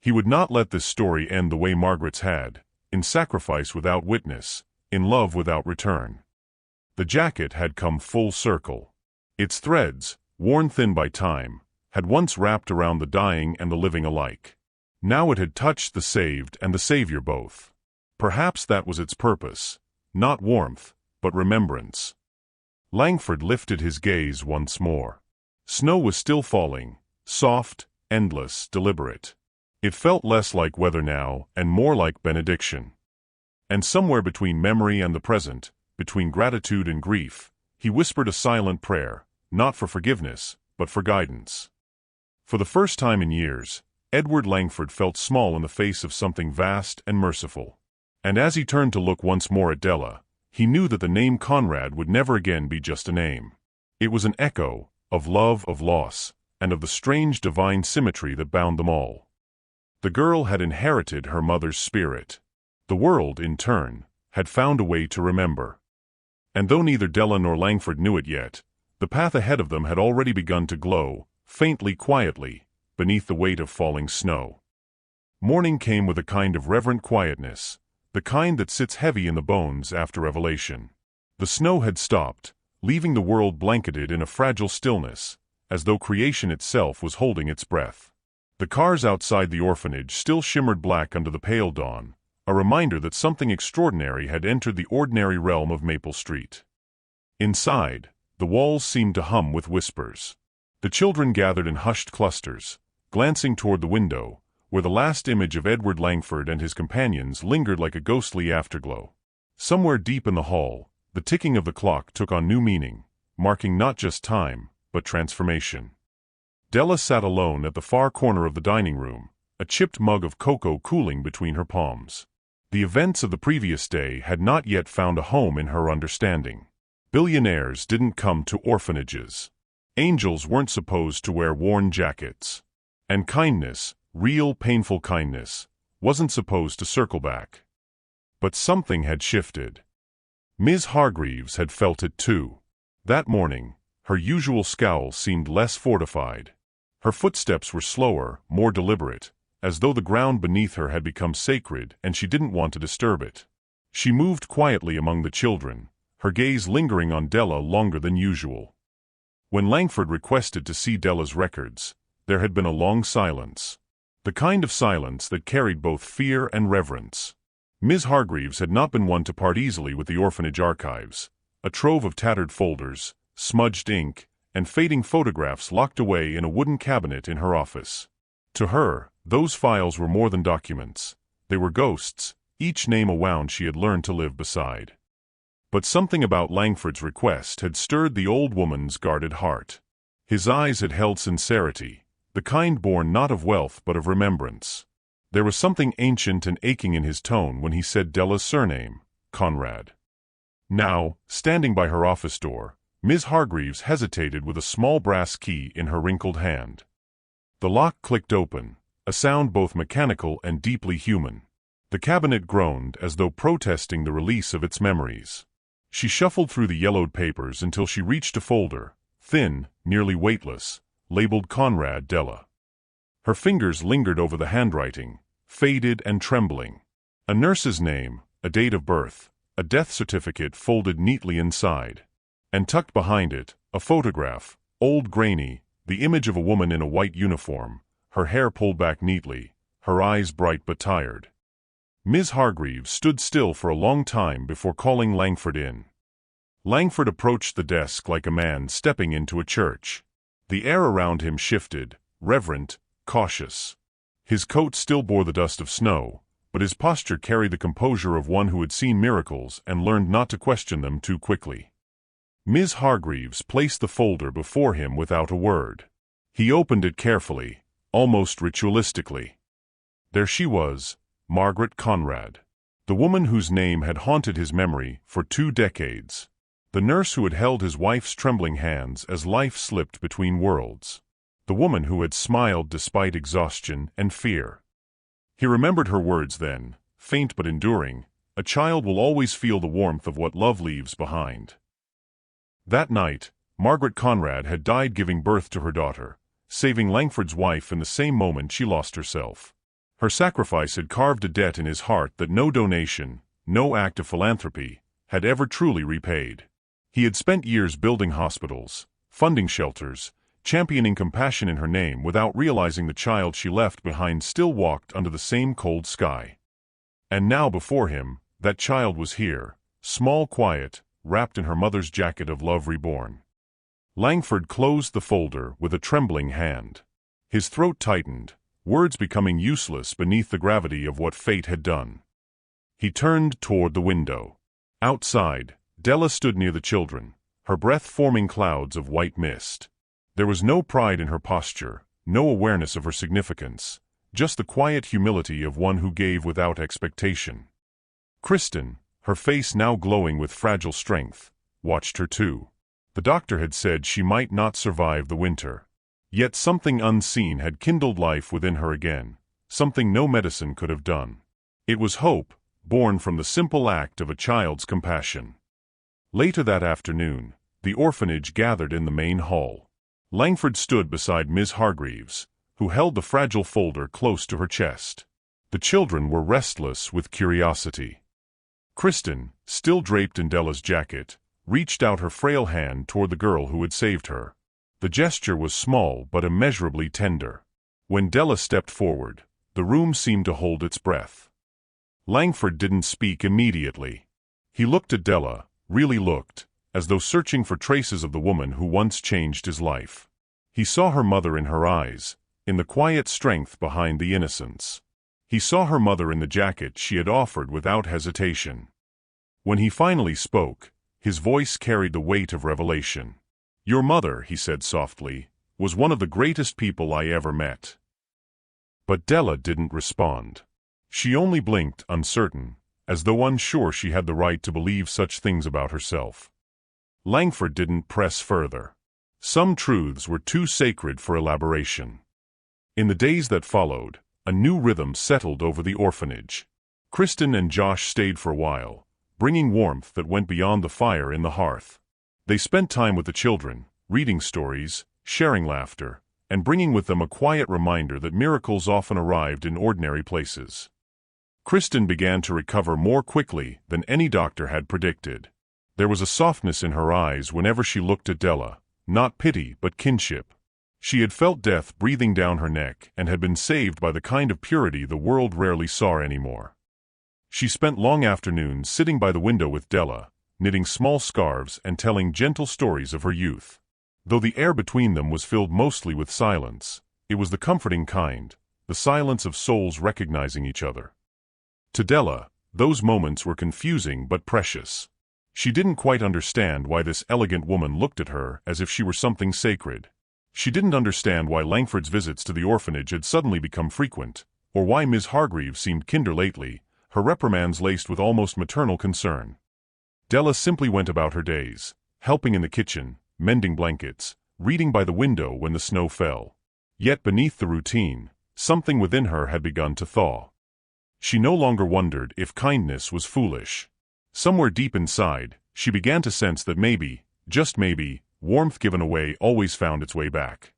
He would not let this story end the way Margaret's had, in sacrifice without witness, in love without return. The jacket had come full circle. Its threads, worn thin by time, had once wrapped around the dying and the living alike. Now it had touched the saved and the Savior both. Perhaps that was its purpose, not warmth, but remembrance. Langford lifted his gaze once more. Snow was still falling, soft, endless, deliberate. It felt less like weather now and more like benediction. And somewhere between memory and the present, between gratitude and grief, he whispered a silent prayer, not for forgiveness, but for guidance. For the first time in years, Edward Langford felt small in the face of something vast and merciful. And as he turned to look once more at Della, he knew that the name Conrad would never again be just a name. It was an echo of love, of loss, and of the strange divine symmetry that bound them all. The girl had inherited her mother's spirit. The world, in turn, had found a way to remember. And though neither Della nor Langford knew it yet, the path ahead of them had already begun to glow, faintly, quietly, beneath the weight of falling snow. Morning came with a kind of reverent quietness, the kind that sits heavy in the bones after revelation. The snow had stopped, leaving the world blanketed in a fragile stillness, as though creation itself was holding its breath. The cars outside the orphanage still shimmered black under the pale dawn, a reminder that something extraordinary had entered the ordinary realm of Maple Street. Inside, the walls seemed to hum with whispers. The children gathered in hushed clusters, glancing toward the window, where the last image of Edward Langford and his companions lingered like a ghostly afterglow. Somewhere deep in the hall, the ticking of the clock took on new meaning, marking not just time, but transformation. Della sat alone at the far corner of the dining room, a chipped mug of cocoa cooling between her palms. The events of the previous day had not yet found a home in her understanding. Billionaires didn't come to orphanages. Angels weren't supposed to wear worn jackets. And kindness, real painful kindness, wasn't supposed to circle back. But something had shifted. Ms. Hargreaves had felt it too. That morning, her usual scowl seemed less fortified. Her footsteps were slower, more deliberate, as though the ground beneath her had become sacred and she didn't want to disturb it. She moved quietly among the children, her gaze lingering on Della longer than usual. When Langford requested to see Della's records, there had been a long silence. The kind of silence that carried both fear and reverence. Ms. Hargreaves had not been one to part easily with the orphanage archives, a trove of tattered folders, smudged ink, and fading photographs locked away in a wooden cabinet in her office. To her, those files were more than documents. They were ghosts, each name a wound she had learned to live beside. But something about Langford's request had stirred the old woman's guarded heart. His eyes had held sincerity, the kind born not of wealth but of remembrance. There was something ancient and aching in his tone when he said Della's surname, Conrad. Now, standing by her office door, Ms. Hargreaves hesitated with a small brass key in her wrinkled hand. The lock clicked open, a sound both mechanical and deeply human. The cabinet groaned as though protesting the release of its memories. She shuffled through the yellowed papers until she reached a folder, thin, nearly weightless, labeled Conrad Della. Her fingers lingered over the handwriting, faded and trembling. A nurse's name, a date of birth, a death certificate folded neatly inside. And tucked behind it, a photograph, old grainy, the image of a woman in a white uniform, her hair pulled back neatly, her eyes bright but tired. Ms. Hargreaves stood still for a long time before calling Langford in. Langford approached the desk like a man stepping into a church. The air around him shifted, reverent, cautious. His coat still bore the dust of snow, but his posture carried the composure of one who had seen miracles and learned not to question them too quickly. Ms. Hargreaves placed the folder before him without a word. He opened it carefully, almost ritualistically. There she was, Margaret Conrad, the woman whose name had haunted his memory for 2 decades, the nurse who had held his wife's trembling hands as life slipped between worlds, the woman who had smiled despite exhaustion and fear. He remembered her words then, faint but enduring, "A child will always feel the warmth of what love leaves behind." That night, Margaret Conrad had died giving birth to her daughter, saving Langford's wife in the same moment she lost herself. Her sacrifice had carved a debt in his heart that no donation, no act of philanthropy, had ever truly repaid. He had spent years building hospitals, funding shelters, championing compassion in her name without realizing the child she left behind still walked under the same cold sky. And now before him, that child was here, small, quiet, wrapped in her mother's jacket of love reborn. Langford closed the folder with a trembling hand. His throat tightened, words becoming useless beneath the gravity of what fate had done. He turned toward the window. Outside, Della stood near the children, her breath forming clouds of white mist. There was no pride in her posture, no awareness of her significance, just the quiet humility of one who gave without expectation. Kristen, her face now glowing with fragile strength, watched her too. The doctor had said she might not survive the winter. Yet something unseen had kindled life within her again, something no medicine could have done. It was hope, born from the simple act of a child's compassion. Later that afternoon, the orphanage gathered in the main hall. Langford stood beside Ms. Hargreaves, who held the fragile folder close to her chest. The children were restless with curiosity. Kristen, still draped in Della's jacket, reached out her frail hand toward the girl who had saved her. The gesture was small but immeasurably tender. When Della stepped forward, the room seemed to hold its breath. Langford didn't speak immediately. He looked at Della, really looked, as though searching for traces of the woman who once changed his life. He saw her mother in her eyes, in the quiet strength behind the innocence. He saw her mother in the jacket she had offered without hesitation. When he finally spoke, his voice carried the weight of revelation. "Your mother," he said softly, "was one of the greatest people I ever met." But Della didn't respond. She only blinked, uncertain, as though unsure she had the right to believe such things about herself. Langford didn't press further. Some truths were too sacred for elaboration. In the days that followed, a new rhythm settled over the orphanage. Kristen and Josh stayed for a while, bringing warmth that went beyond the fire in the hearth. They spent time with the children, reading stories, sharing laughter, and bringing with them a quiet reminder that miracles often arrived in ordinary places. Kristen began to recover more quickly than any doctor had predicted. There was a softness in her eyes whenever she looked at Della, not pity but kinship. She had felt death breathing down her neck and had been saved by the kind of purity the world rarely saw anymore. She spent long afternoons sitting by the window with Della, knitting small scarves and telling gentle stories of her youth. Though the air between them was filled mostly with silence, it was the comforting kind, the silence of souls recognizing each other. To Della, those moments were confusing but precious. She didn't quite understand why this elegant woman looked at her as if she were something sacred. She didn't understand why Langford's visits to the orphanage had suddenly become frequent, or why Ms. Hargreaves seemed kinder lately, her reprimands laced with almost maternal concern. Della simply went about her days, helping in the kitchen, mending blankets, reading by the window when the snow fell. Yet beneath the routine, something within her had begun to thaw. She no longer wondered if kindness was foolish. Somewhere deep inside, she began to sense that maybe, just maybe, warmth given away always found its way back.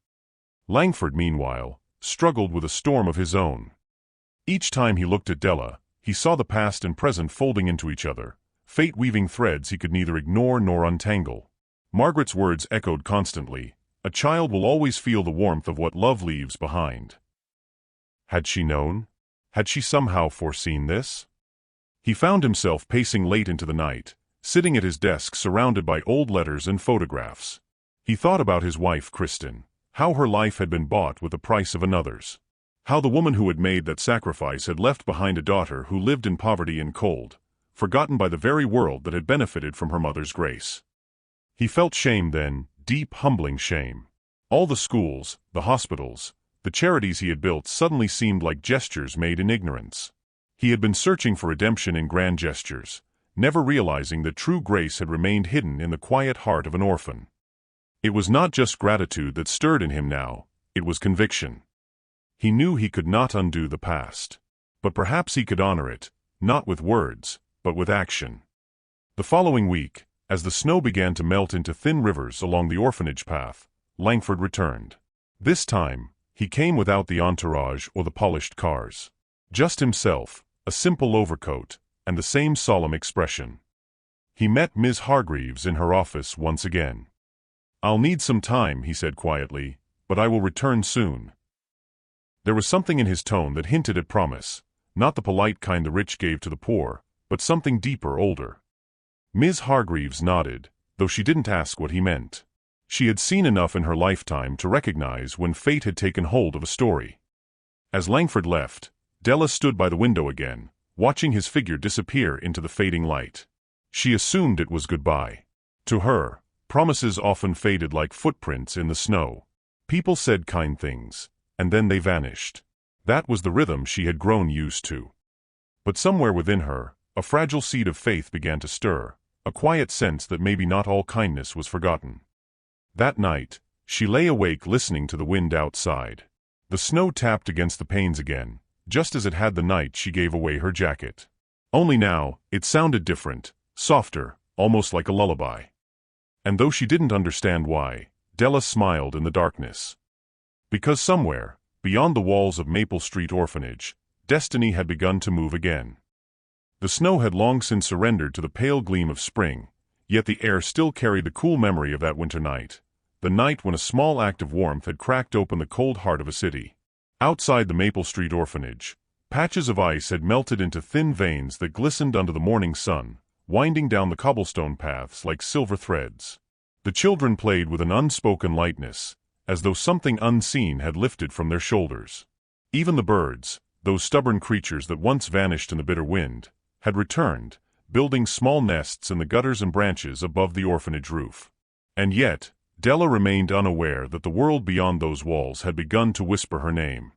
Langford, meanwhile, struggled with a storm of his own. Each time he looked at Della, he saw the past and present folding into each other, fate weaving threads he could neither ignore nor untangle. Margaret's words echoed constantly, "A child will always feel the warmth of what love leaves behind." Had she known? Had she somehow foreseen this? He found himself pacing late into the night, sitting at his desk surrounded by old letters and photographs. He thought about his wife, Kristen, how her life had been bought with the price of another's. How the woman who had made that sacrifice had left behind a daughter who lived in poverty and cold, forgotten by the very world that had benefited from her mother's grace. He felt shame then, deep, humbling shame. All the schools, the hospitals, the charities he had built suddenly seemed like gestures made in ignorance. He had been searching for redemption in grand gestures, never realizing that true grace had remained hidden in the quiet heart of an orphan. It was not just gratitude that stirred in him now, it was conviction. He knew he could not undo the past. But perhaps he could honor it, not with words, but with action. The following week, as the snow began to melt into thin rivers along the orphanage path, Langford returned. This time, he came without the entourage or the polished cars. Just himself, a simple overcoat, and the same solemn expression. He met Ms. Hargreaves in her office once again. "I'll need some time," he said quietly, "but I will return soon." There was something in his tone that hinted at promise, not the polite kind the rich gave to the poor, but something deeper, older. Ms. Hargreaves nodded, though she didn't ask what he meant. She had seen enough in her lifetime to recognize when fate had taken hold of a story. As Langford left, Della stood by the window again, watching his figure disappear into the fading light. She assumed it was goodbye. To her, promises often faded like footprints in the snow. People said kind things, and then they vanished. That was the rhythm she had grown used to. But somewhere within her, a fragile seed of faith began to stir, a quiet sense that maybe not all kindness was forgotten. That night, she lay awake listening to the wind outside. The snow tapped against the panes again, just as it had the night she gave away her jacket. Only now, it sounded different, softer, almost like a lullaby. And though she didn't understand why, Della smiled in the darkness. Because somewhere, beyond the walls of Maple Street Orphanage, destiny had begun to move again. The snow had long since surrendered to the pale gleam of spring, yet the air still carried the cool memory of that winter night, the night when a small act of warmth had cracked open the cold heart of a city. Outside the Maple Street Orphanage, patches of ice had melted into thin veins that glistened under the morning sun, winding down the cobblestone paths like silver threads. The children played with an unspoken lightness, as though something unseen had lifted from their shoulders. Even the birds, those stubborn creatures that once vanished in the bitter wind, had returned, building small nests in the gutters and branches above the orphanage roof. And yet, Della remained unaware that the world beyond those walls had begun to whisper her name.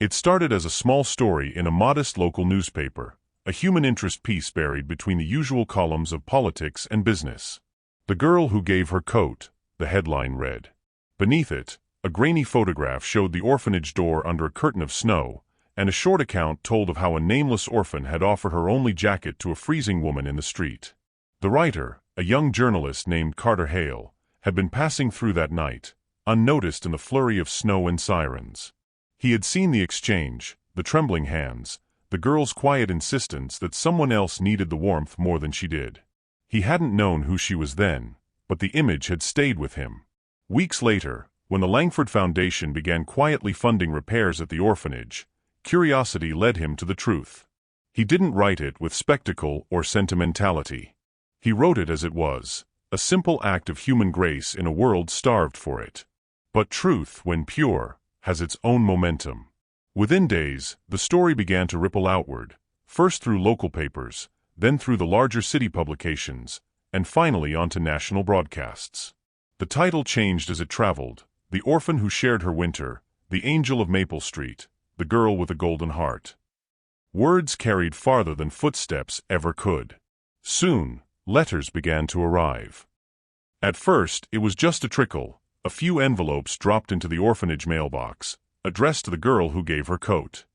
It started as a small story in a modest local newspaper, a human interest piece buried between the usual columns of politics and business. "The Girl Who Gave Her Coat," the headline read. Beneath it, a grainy photograph showed the orphanage door under a curtain of snow, and a short account told of how a nameless orphan had offered her only jacket to a freezing woman in the street. The writer, a young journalist named Carter Hale, had been passing through that night, unnoticed in the flurry of snow and sirens. He had seen the exchange, the trembling hands, the girl's quiet insistence that someone else needed the warmth more than she did. He hadn't known who she was then, but the image had stayed with him. Weeks later, when the Langford Foundation began quietly funding repairs at the orphanage, curiosity led him to the truth. He didn't write it with spectacle or sentimentality. He wrote it as it was, a simple act of human grace in a world starved for it. But truth, when pure, has its own momentum. Within days, the story began to ripple outward, first through local papers, then through the larger city publications, and finally onto national broadcasts. The title changed as it traveled: The Orphan Who Shared Her Winter, The Angel of Maple Street, The Girl with a Golden Heart. Words carried farther than footsteps ever could. Soon, letters began to arrive. At first, it was just a trickle, A few envelopes dropped into the orphanage mailbox, addressed to the girl who gave her coat.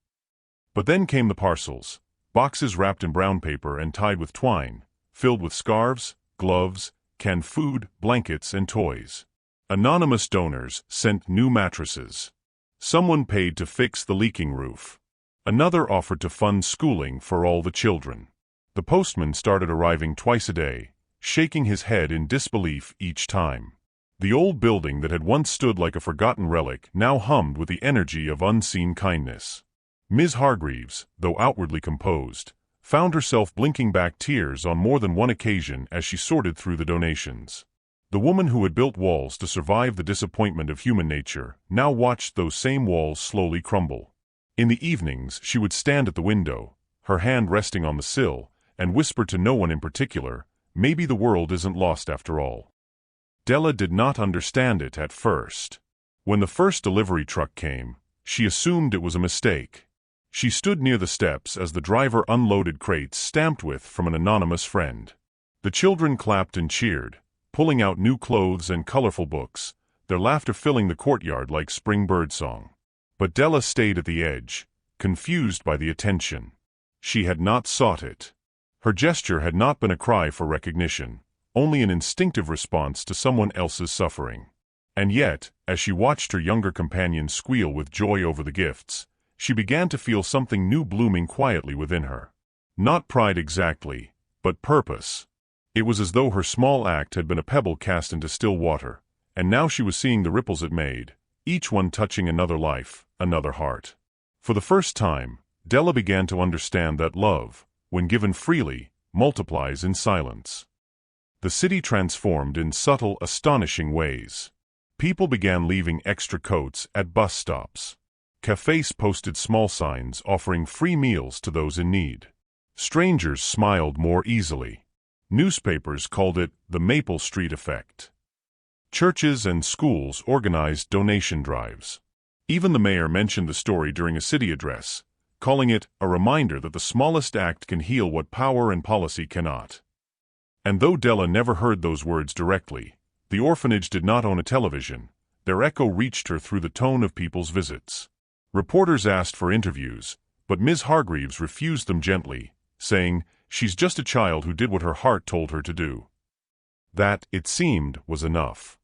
But then came the parcels, boxes wrapped in brown paper and tied with twine, filled with scarves, gloves, canned food, blankets, and toys. Anonymous donors sent new mattresses. Someone paid to fix the leaking roof. Another offered to fund schooling for all the children. The postman started arriving twice a day, shaking his head in disbelief each time. The old building that had once stood like a forgotten relic now hummed with the energy of unseen kindness. Ms. Hargreaves, though outwardly composed, found herself blinking back tears on more than one occasion as she sorted through the donations. The woman who had built walls to survive the disappointment of human nature now watched those same walls slowly crumble. In the evenings, she would stand at the window, her hand resting on the sill, and whisper to no one in particular, "Maybe the world isn't lost after all." Della did not understand it at first. When the first delivery truck came, she assumed it was a mistake. She stood near the steps as the driver unloaded crates stamped with from an anonymous friend. The children clapped and cheered, pulling out new clothes and colorful books, their laughter filling the courtyard like spring birdsong. But Della stayed at the edge, confused by the attention. She had not sought it. Her gesture had not been a cry for recognition, only an instinctive response to someone else's suffering. And yet, as she watched her younger companion squeal with joy over the gifts, she began to feel something new blooming quietly within her. Not pride exactly, but purpose. It was as though her small act had been a pebble cast into still water, and now she was seeing the ripples it made, each one touching another life, another heart. For the first time, Della began to understand that love, when given freely, multiplies in silence. The city transformed in subtle, astonishing ways. People began leaving extra coats at bus stops. Cafes posted small signs offering free meals to those in need. Strangers smiled more easily. Newspapers called it the Maple Street effect. Churches and schools organized donation drives. Even the mayor mentioned the story during a city address, calling it a reminder that the smallest act can heal what power and policy cannot. And though Della never heard those words directly, the orphanage did not own a television. Their echo reached her through the tone of people's visits. Reporters asked for interviews, but Ms. Hargreaves refused them gently, saying, "She's just a child who did what her heart told her to do." That, it seemed, was enough.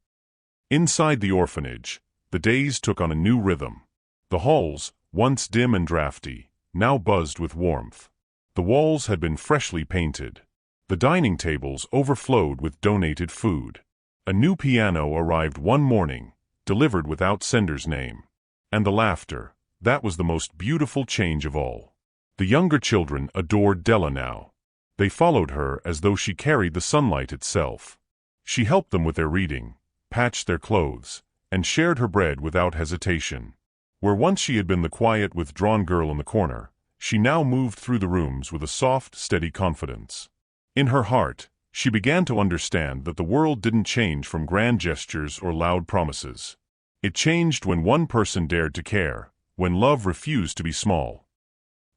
Inside the orphanage, the days took on a new rhythm. The halls, once dim and drafty, now buzzed with warmth. The walls had been freshly painted. The dining tables overflowed with donated food. A new piano arrived one morning, delivered without sender's name. And the laughter, that was the most beautiful change of all. The younger children adored Della now. They followed her as though she carried the sunlight itself. She helped them with their reading, patched their clothes, and shared her bread without hesitation. Where once she had been the quiet, withdrawn girl in the corner, she now moved through the rooms with a soft, steady confidence. In her heart, she began to understand that the world didn't change from grand gestures or loud promises. It changed when one person dared to care, when love refused to be small.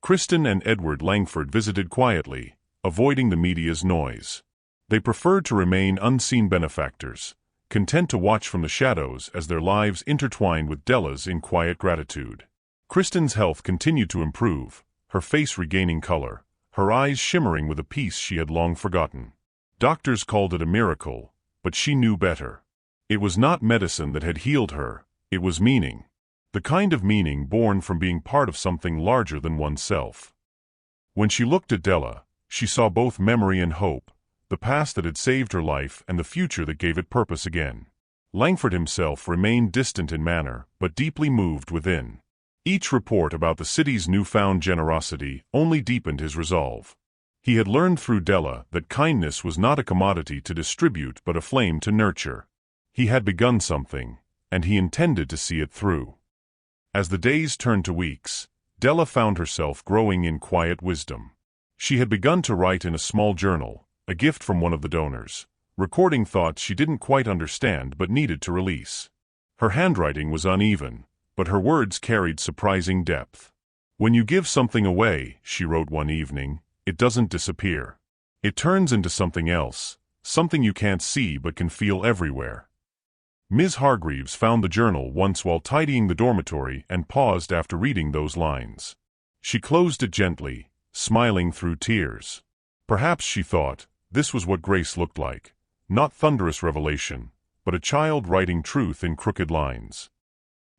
Kristen and Edward Langford visited quietly, avoiding the media's noise. They preferred to remain unseen benefactors, content to watch from the shadows as their lives intertwined with Della's in quiet gratitude. Kristen's health continued to improve, her face regaining color, her eyes shimmering with a peace she had long forgotten. Doctors called it a miracle, but she knew better. It was not medicine that had healed her, it was meaning. The kind of meaning born from being part of something larger than oneself. When she looked at Della, she saw both memory and hope, the past that had saved her life and the future that gave it purpose again. Langford himself remained distant in manner, but deeply moved within. Each report about the city's newfound generosity only deepened his resolve. He had learned through Della that kindness was not a commodity to distribute but a flame to nurture. He had begun something, and he intended to see it through. As the days turned to weeks, Della found herself growing in quiet wisdom. She had begun to write in a small journal, a gift from one of the donors, recording thoughts she didn't quite understand but needed to release. Her handwriting was uneven, but her words carried surprising depth. "When you give something away," she wrote one evening, "it doesn't disappear. It turns into something else, something you can't see but can feel everywhere." Ms. Hargreaves found the journal once while tidying the dormitory and paused after reading those lines. She closed it gently, smiling through tears. Perhaps, she thought, this was what grace looked like. Not thunderous revelation, but a child writing truth in crooked lines.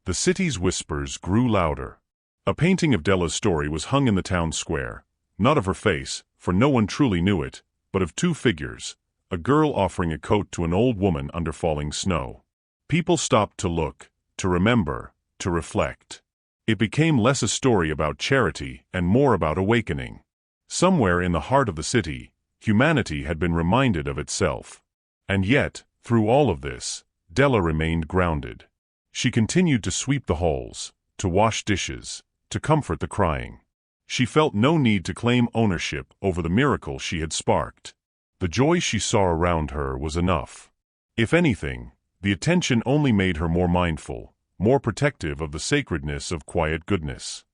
The city's whispers grew louder. A painting of Della's story was hung in the town square, not of her face, for no one truly knew it, but of two figures, a girl offering a coat to an old woman under falling snow. People stopped to look, to remember, to reflect. It became less a story about charity and more about awakening. Somewhere in the heart of the city, humanity had been reminded of itself. And yet, through all of this, Della remained grounded. She continued to sweep the halls, to wash dishes, to comfort the crying. She felt no need to claim ownership over the miracle she had sparked. The joy she saw around her was enough. If anything, the attention only made her more mindful, more protective of the sacredness of quiet goodness.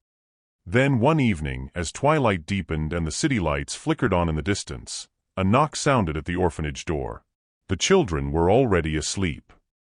Then one evening, as twilight deepened and the city lights flickered on in the distance, a knock sounded at the orphanage door. The children were already asleep.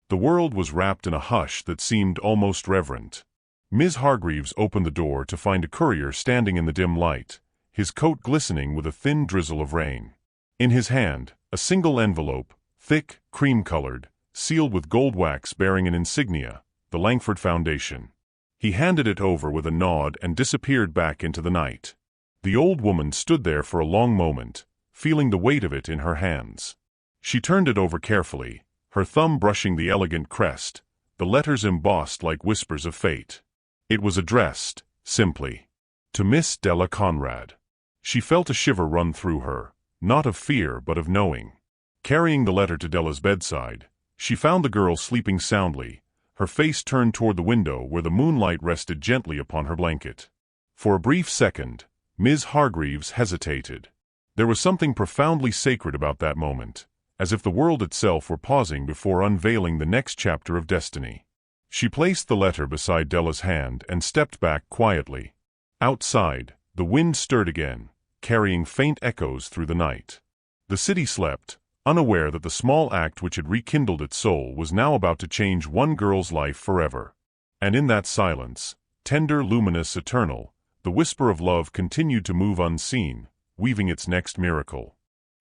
The world was wrapped in a hush that seemed almost reverent. Ms. Hargreaves opened the door to find a courier standing in the dim light, his coat glistening with a thin drizzle of rain. In his hand, a single envelope, thick, cream-colored, sealed with gold wax bearing an insignia, the Langford Foundation. He handed it over with a nod and disappeared back into the night. The old woman stood there for a long moment, feeling the weight of it in her hands. She turned it over carefully, her thumb brushing the elegant crest, the letters embossed like whispers of fate. It was addressed, simply, to Miss Della Conrad. She felt a shiver run through her, not of fear but of knowing. Carrying the letter to Della's bedside, she found the girl sleeping soundly, her face turned toward the window where the moonlight rested gently upon her blanket. For a brief second, Ms. Hargreaves hesitated. There was something profoundly sacred about that moment, as if the world itself were pausing before unveiling the next chapter of destiny. She placed the letter beside Della's hand and stepped back quietly. Outside, the wind stirred again, carrying faint echoes through the night. The city slept, unaware that the small act which had rekindled its soul was now about to change one girl's life forever. And in that silence, tender, luminous, eternal, the whisper of love continued to move unseen, weaving its next miracle.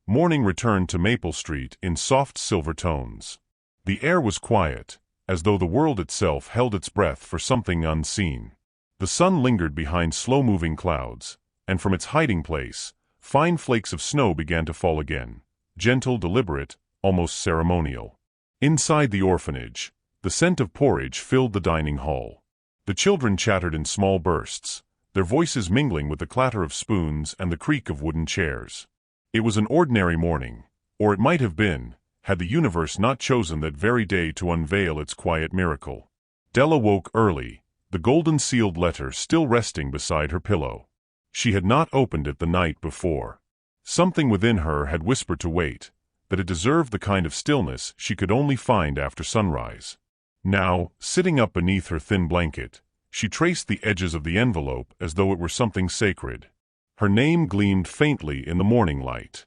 Morning returned to Maple Street in soft silver tones. The air was quiet, as though the world itself held its breath for something unseen. The sun lingered behind slow-moving clouds, and from its hiding place, fine flakes of snow began to fall again, gentle, deliberate, almost ceremonial. Inside the orphanage, the scent of porridge filled the dining hall. The children chattered in small bursts, their voices mingling with the clatter of spoons and the creak of wooden chairs. It was an ordinary morning, or it might have been, had the universe not chosen that very day to unveil its quiet miracle. Della woke early, the golden-sealed letter still resting beside her pillow. She had not opened it the night before. Something within her had whispered to wait, that it deserved the kind of stillness she could only find after sunrise. Now, sitting up beneath her thin blanket, she traced the edges of the envelope as though it were something sacred. Her name gleamed faintly in the morning light.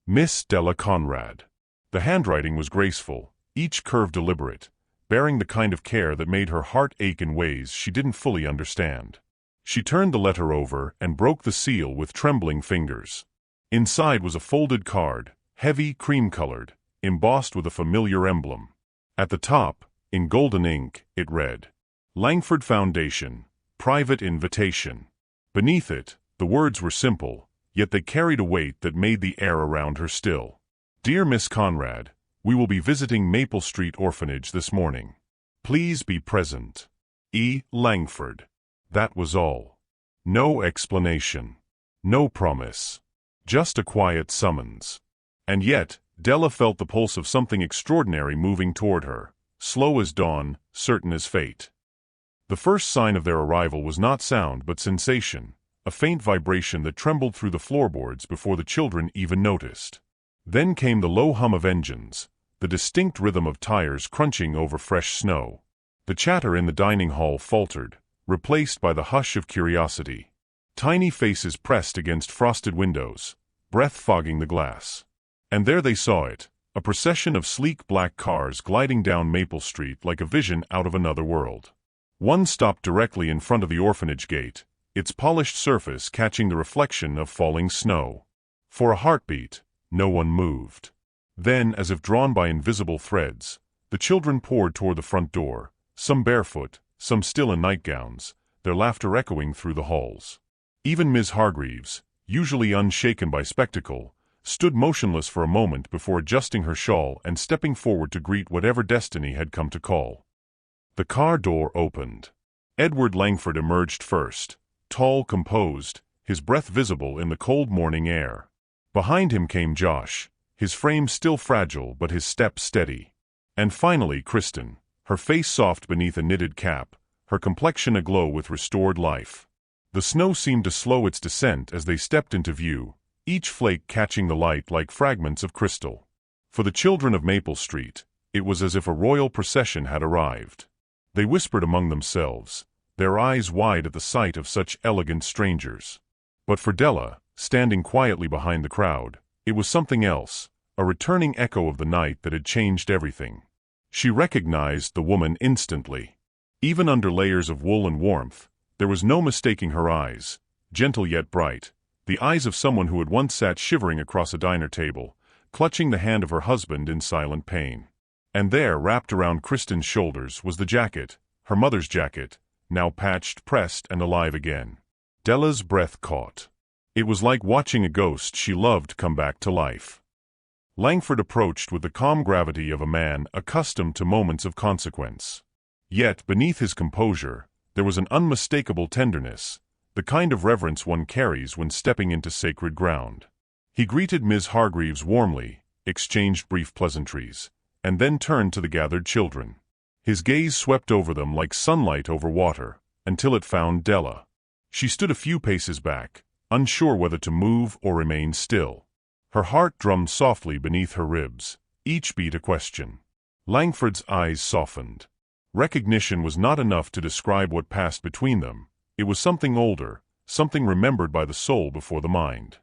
Miss Della Conrad. The handwriting was graceful, each curve deliberate, bearing the kind of care that made her heart ache in ways she didn't fully understand. She turned the letter over and broke the seal with trembling fingers. Inside was a folded card, heavy, cream-colored, embossed with a familiar emblem. At the top, in golden ink, it read, Langford Foundation, Private Invitation. Beneath it, the words were simple, yet they carried a weight that made the air around her still. Dear Miss Conrad, we will be visiting Maple Street Orphanage this morning. Please be present. E. Langford. That was all. No explanation. No promise. Just a quiet summons. And yet, Della felt the pulse of something extraordinary moving toward her, slow as dawn, certain as fate. The first sign of their arrival was not sound but sensation, a faint vibration that trembled through the floorboards before the children even noticed. Then came the low hum of engines, the distinct rhythm of tires crunching over fresh snow. The chatter in the dining hall faltered, replaced by the hush of curiosity. Tiny faces pressed against frosted windows, breath fogging the glass. And there they saw it, A procession of sleek black cars gliding down Maple Street like a vision out of another world. One stopped directly in front of the orphanage gate, its polished surface catching the reflection of falling snow. For a heartbeat, no one moved. Then, as if drawn by invisible threads, the children poured toward the front door, some barefoot, some still in nightgowns, their laughter echoing through the halls. Even Miss Hargreaves, usually unshaken by spectacle, stood motionless for a moment before adjusting her shawl and stepping forward to greet whatever destiny had come to call. The car door opened. Edward Langford emerged first, tall, composed, his breath visible in the cold morning air. Behind him came Josh, his frame still fragile but his step steady. And finally Kristen, her face soft beneath a knitted cap, her complexion aglow with restored life. The snow seemed to slow its descent as they stepped into view, each flake catching the light like fragments of crystal. For the children of Maple Street, it was as if a royal procession had arrived. They whispered among themselves, their eyes wide at the sight of such elegant strangers. But for Della, standing quietly behind the crowd, it was something else, a returning echo of the night that had changed everything. She recognized the woman instantly. Even under layers of wool and warmth, there was no mistaking her eyes, gentle yet bright, the eyes of someone who had once sat shivering across a diner table, clutching the hand of her husband in silent pain. And there, wrapped around Kristen's shoulders, was the jacket, her mother's jacket, now patched, pressed, and alive again. Della's breath caught. It was like watching a ghost she loved come back to life. Langford approached with the calm gravity of a man accustomed to moments of consequence. Yet, beneath his composure, there was an unmistakable tenderness, the kind of reverence one carries when stepping into sacred ground. He greeted Ms. Hargreaves warmly, exchanged brief pleasantries, and then turned to the gathered children. His gaze swept over them like sunlight over water, until it found Della. She stood a few paces back, unsure whether to move or remain still. Her heart drummed softly beneath her ribs, each beat a question. Langford's eyes softened. Recognition was not enough to describe what passed between them. It was something older, something remembered by the soul before the mind.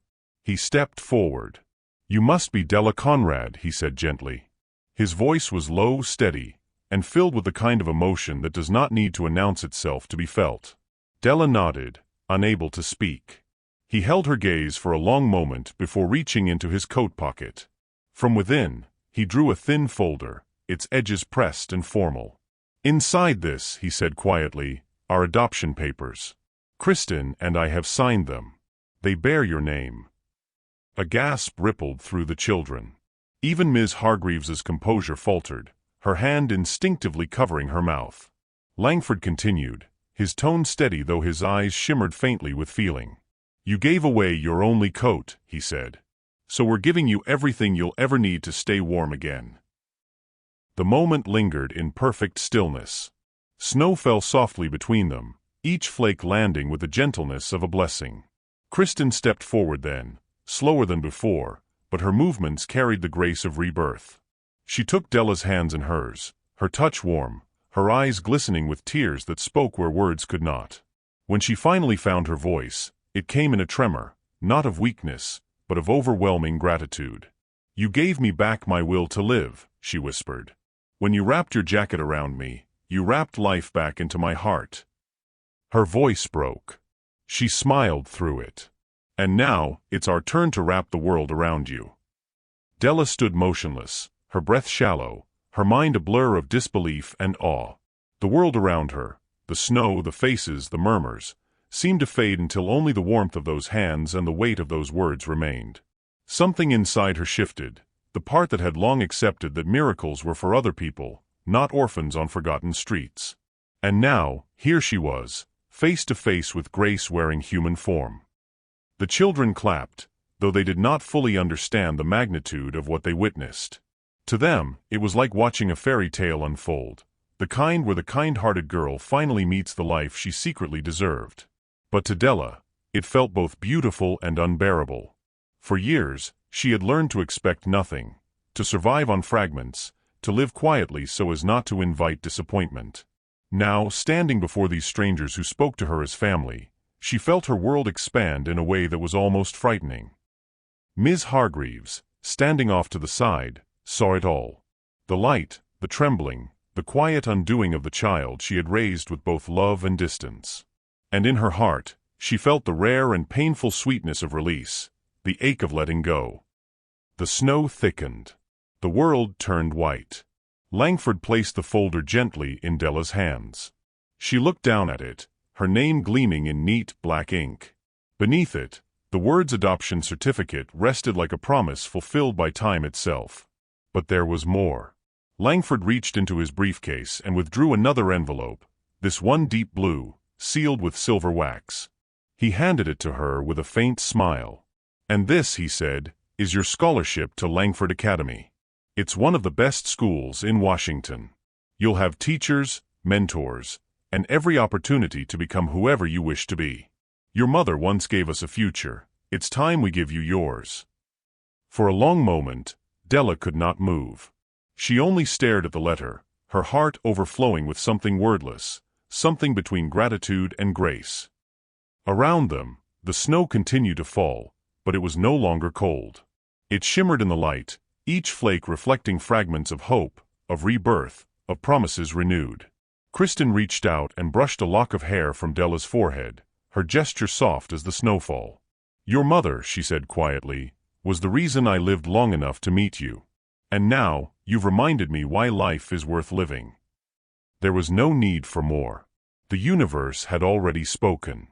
He stepped forward. "You must be Della Conrad," he said gently. His voice was low, steady, and filled with the kind of emotion that does not need to announce itself to be felt. Della nodded, unable to speak. He held her gaze for a long moment before reaching into his coat pocket. From within, he drew a thin folder, its edges pressed and formal. "Inside this," he said quietly, "are adoption papers. Kristen and I have signed them. They bear your name." A gasp rippled through the children. Even Ms. Hargreaves's composure faltered, her hand instinctively covering her mouth. Langford continued, his tone steady though his eyes shimmered faintly with feeling. "You gave away your only coat," he said. "So we're giving you everything you'll ever need to stay warm again." The moment lingered in perfect stillness. Snow fell softly between them, each flake landing with the gentleness of a blessing. Kristen stepped forward then, slower than before, but her movements carried the grace of rebirth. She took Della's hands in hers, her touch warm, her eyes glistening with tears that spoke where words could not. When she finally found her voice, it came in a tremor, not of weakness, but of overwhelming gratitude. "You gave me back my will to live," she whispered. "When you wrapped your jacket around me, you wrapped life back into my heart." Her voice broke. She smiled through it. "And now, it's our turn to wrap the world around you." Della stood motionless, her breath shallow, her mind a blur of disbelief and awe. The world around her, the snow, the faces, the murmurs, seemed to fade until only the warmth of those hands and the weight of those words remained. Something inside her shifted, the part that had long accepted that miracles were for other people, not orphans on forgotten streets. And now, here she was, face to face with grace wearing human form. The children clapped, though they did not fully understand the magnitude of what they witnessed. To them, it was like watching a fairy tale unfold, the kind where the kind-hearted girl finally meets the life she secretly deserved. But to Della, it felt both beautiful and unbearable. For years, she had learned to expect nothing, to survive on fragments, to live quietly so as not to invite disappointment. Now, standing before these strangers who spoke to her as family, she felt her world expand in a way that was almost frightening. Ms. Hargreaves, standing off to the side, saw it all. The light, the trembling, the quiet undoing of the child she had raised with both love and distance. And in her heart, she felt the rare and painful sweetness of release, the ache of letting go. The snow thickened. The world turned white. Langford placed the folder gently in Della's hands. She looked down at it, her name gleaming in neat black ink. Beneath it, the words adoption certificate rested like a promise fulfilled by time itself. But there was more. Langford reached into his briefcase and withdrew another envelope, this one deep blue, sealed with silver wax. He handed it to her with a faint smile. "And this," he said, "is your scholarship to Langford Academy. It's one of the best schools in Washington. You'll have teachers, mentors, and every opportunity to become whoever you wish to be. Your mother once gave us a future. It's time we give you yours." For a long moment, Della could not move. She only stared at the letter, her heart overflowing with something wordless, something between gratitude and grace. Around them, the snow continued to fall, but it was no longer cold. It shimmered in the light, each flake reflecting fragments of hope, of rebirth, of promises renewed. Kristen reached out and brushed a lock of hair from Della's forehead, her gesture soft as the snowfall. "Your mother," she said quietly, "was the reason I lived long enough to meet you. And now, you've reminded me why life is worth living." There was no need for more. The universe had already spoken.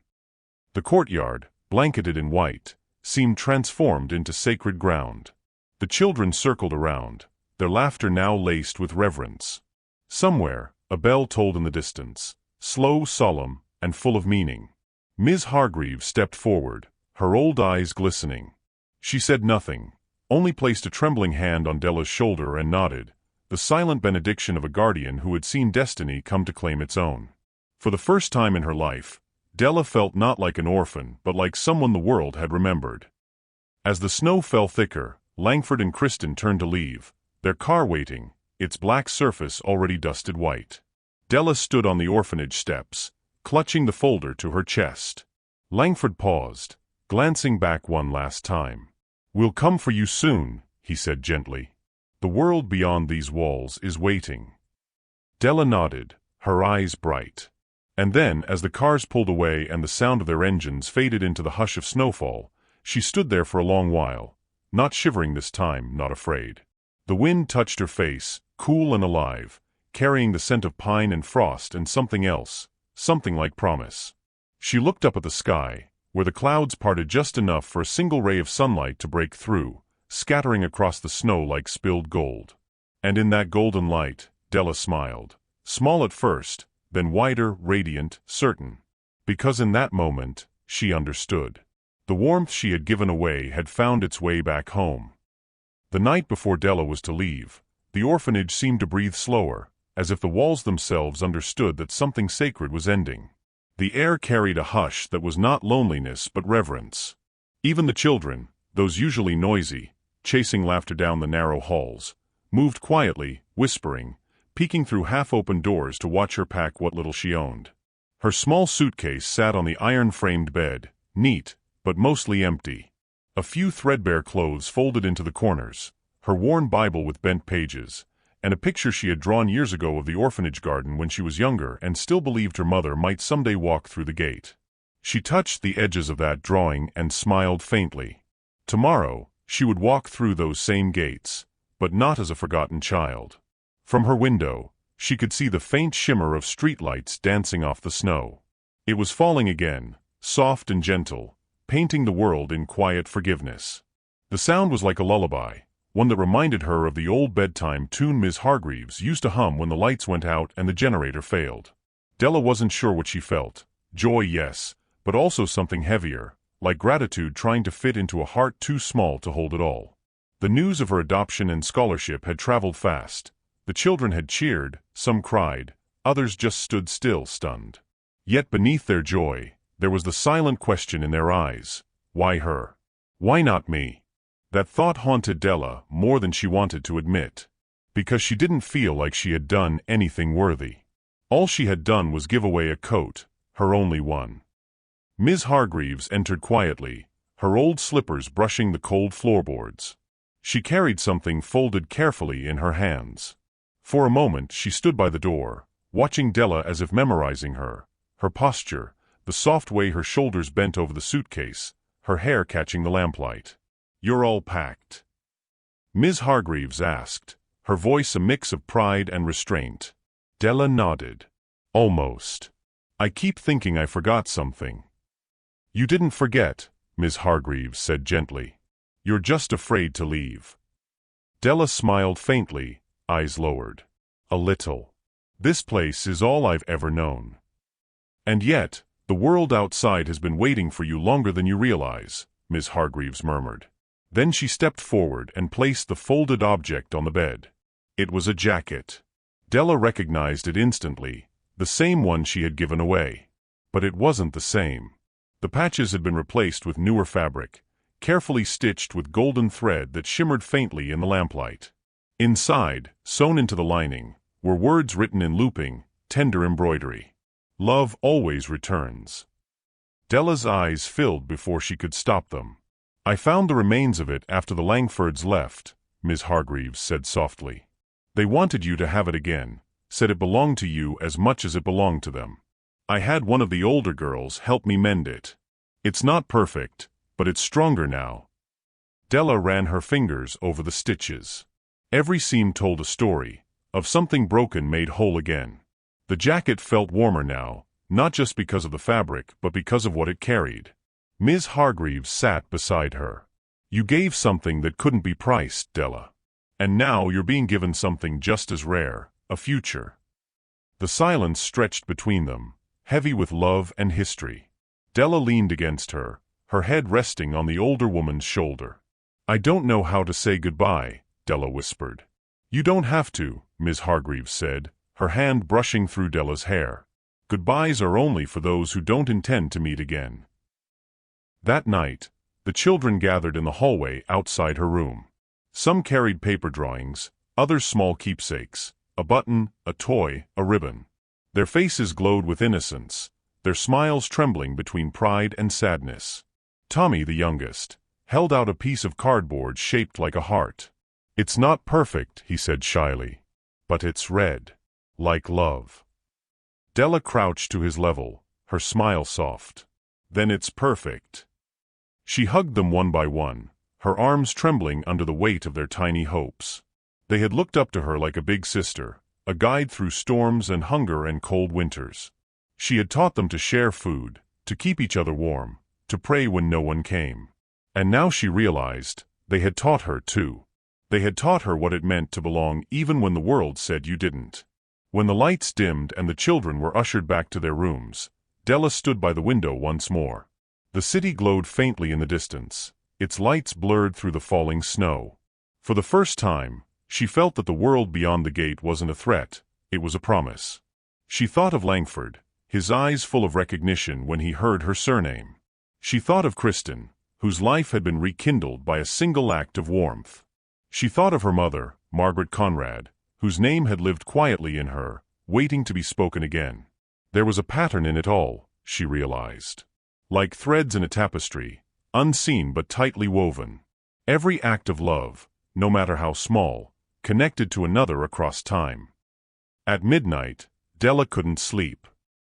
The courtyard, blanketed in white, seemed transformed into sacred ground. The children circled around, their laughter now laced with reverence. Somewhere, a bell tolled in the distance, slow, solemn, and full of meaning. Ms. Hargreaves stepped forward, her old eyes glistening. She said nothing, only placed a trembling hand on Della's shoulder and nodded, the silent benediction of a guardian who had seen destiny come to claim its own. For the first time in her life, Della felt not like an orphan but like someone the world had remembered. As the snow fell thicker, Langford and Kristen turned to leave, their car waiting, its black surface already dusted white. Della stood on the orphanage steps, clutching the folder to her chest. Langford paused, glancing back one last time. "We'll come for you soon," he said gently. "The world beyond these walls is waiting." Della nodded, her eyes bright. And then, as the cars pulled away and the sound of their engines faded into the hush of snowfall, she stood there for a long while, not shivering this time, not afraid. The wind touched her face, cool and alive, carrying the scent of pine and frost and something else, something like promise. She looked up at the sky, where the clouds parted just enough for a single ray of sunlight to break through, scattering across the snow like spilled gold. And in that golden light, Della smiled, small at first, then wider, radiant, certain. Because in that moment, she understood. The warmth she had given away had found its way back home. The night before Della was to leave, the orphanage seemed to breathe slower, as if the walls themselves understood that something sacred was ending. The air carried a hush that was not loneliness but reverence. Even the children, those usually noisy, chasing laughter down the narrow halls, moved quietly, whispering, peeking through half-open doors to watch her pack what little she owned. Her small suitcase sat on the iron-framed bed, neat, but mostly empty. A few threadbare clothes folded into the corners, her worn Bible with bent pages, and a picture she had drawn years ago of the orphanage garden when she was younger and still believed her mother might someday walk through the gate. She touched the edges of that drawing and smiled faintly. Tomorrow, she would walk through those same gates, but not as a forgotten child. From her window, she could see the faint shimmer of streetlights dancing off the snow. It was falling again, soft and gentle, painting the world in quiet forgiveness. The sound was like a lullaby, one that reminded her of the old bedtime tune Ms. Hargreaves used to hum when the lights went out and the generator failed. Della wasn't sure what she felt. Joy, yes, but also something heavier, like gratitude trying to fit into a heart too small to hold it all. The news of her adoption and scholarship had traveled fast. The children had cheered, some cried, others just stood still, stunned. Yet beneath their joy, there was the silent question in their eyes. Why her? Why not me? That thought haunted Della more than she wanted to admit. Because she didn't feel like she had done anything worthy. All she had done was give away a coat, her only one. Ms. Hargreaves entered quietly, her old slippers brushing the cold floorboards. She carried something folded carefully in her hands. For a moment she stood by the door, watching Della as if memorizing her posture, the soft way her shoulders bent over the suitcase, her hair catching the lamplight. "You're all packed?" Ms. Hargreaves asked, her voice a mix of pride and restraint. Della nodded. "Almost. I keep thinking I forgot something." "You didn't forget," Ms. Hargreaves said gently. "You're just afraid to leave." Della smiled faintly, eyes lowered. "A little. This place is all I've ever known." "And yet, the world outside has been waiting for you longer than you realize," Ms. Hargreaves murmured. Then she stepped forward and placed the folded object on the bed. It was a jacket. Della recognized it instantly, the same one she had given away. But it wasn't the same. The patches had been replaced with newer fabric, carefully stitched with golden thread that shimmered faintly in the lamplight. Inside, sewn into the lining, were words written in looping, tender embroidery. "Love always returns." Della's eyes filled before she could stop them. "I found the remains of it after the Langfords left," Ms. Hargreaves said softly. "They wanted you to have it again, said it belonged to you as much as it belonged to them. I had one of the older girls help me mend it. It's not perfect, but it's stronger now." Della ran her fingers over the stitches. Every seam told a story, of something broken made whole again. The jacket felt warmer now, not just because of the fabric but because of what it carried. Ms. Hargreaves sat beside her. "You gave something that couldn't be priced, Della. And now you're being given something just as rare, a future." The silence stretched between them, heavy with love and history. Della leaned against her, her head resting on the older woman's shoulder. "I don't know how to say goodbye," Della whispered. "You don't have to," Ms. Hargreaves said, her hand brushing through Della's hair. "Goodbyes are only for those who don't intend to meet again." That night, the children gathered in the hallway outside her room. Some carried paper drawings, others small keepsakes, a button, a toy, a ribbon. Their faces glowed with innocence, their smiles trembling between pride and sadness. Tommy, the youngest, held out a piece of cardboard shaped like a heart. "It's not perfect," he said shyly, "but it's red. Like love." Della crouched to his level, her smile soft. "Then it's perfect." She hugged them one by one, her arms trembling under the weight of their tiny hopes. They had looked up to her like a big sister, a guide through storms and hunger and cold winters. She had taught them to share food, to keep each other warm, to pray when no one came. And now she realized, they had taught her too. They had taught her what it meant to belong even when the world said you didn't. When the lights dimmed and the children were ushered back to their rooms, Della stood by the window once more. The city glowed faintly in the distance, its lights blurred through the falling snow. For the first time, she felt that the world beyond the gate wasn't a threat, it was a promise. She thought of Langford, his eyes full of recognition when he heard her surname. She thought of Kristen, whose life had been rekindled by a single act of warmth. She thought of her mother, Margaret Conrad, whose name had lived quietly in her, waiting to be spoken again. There was a pattern in it all, she realized. Like threads in a tapestry, unseen but tightly woven. Every act of love, no matter how small, connected to another across time. At midnight, Della couldn't sleep.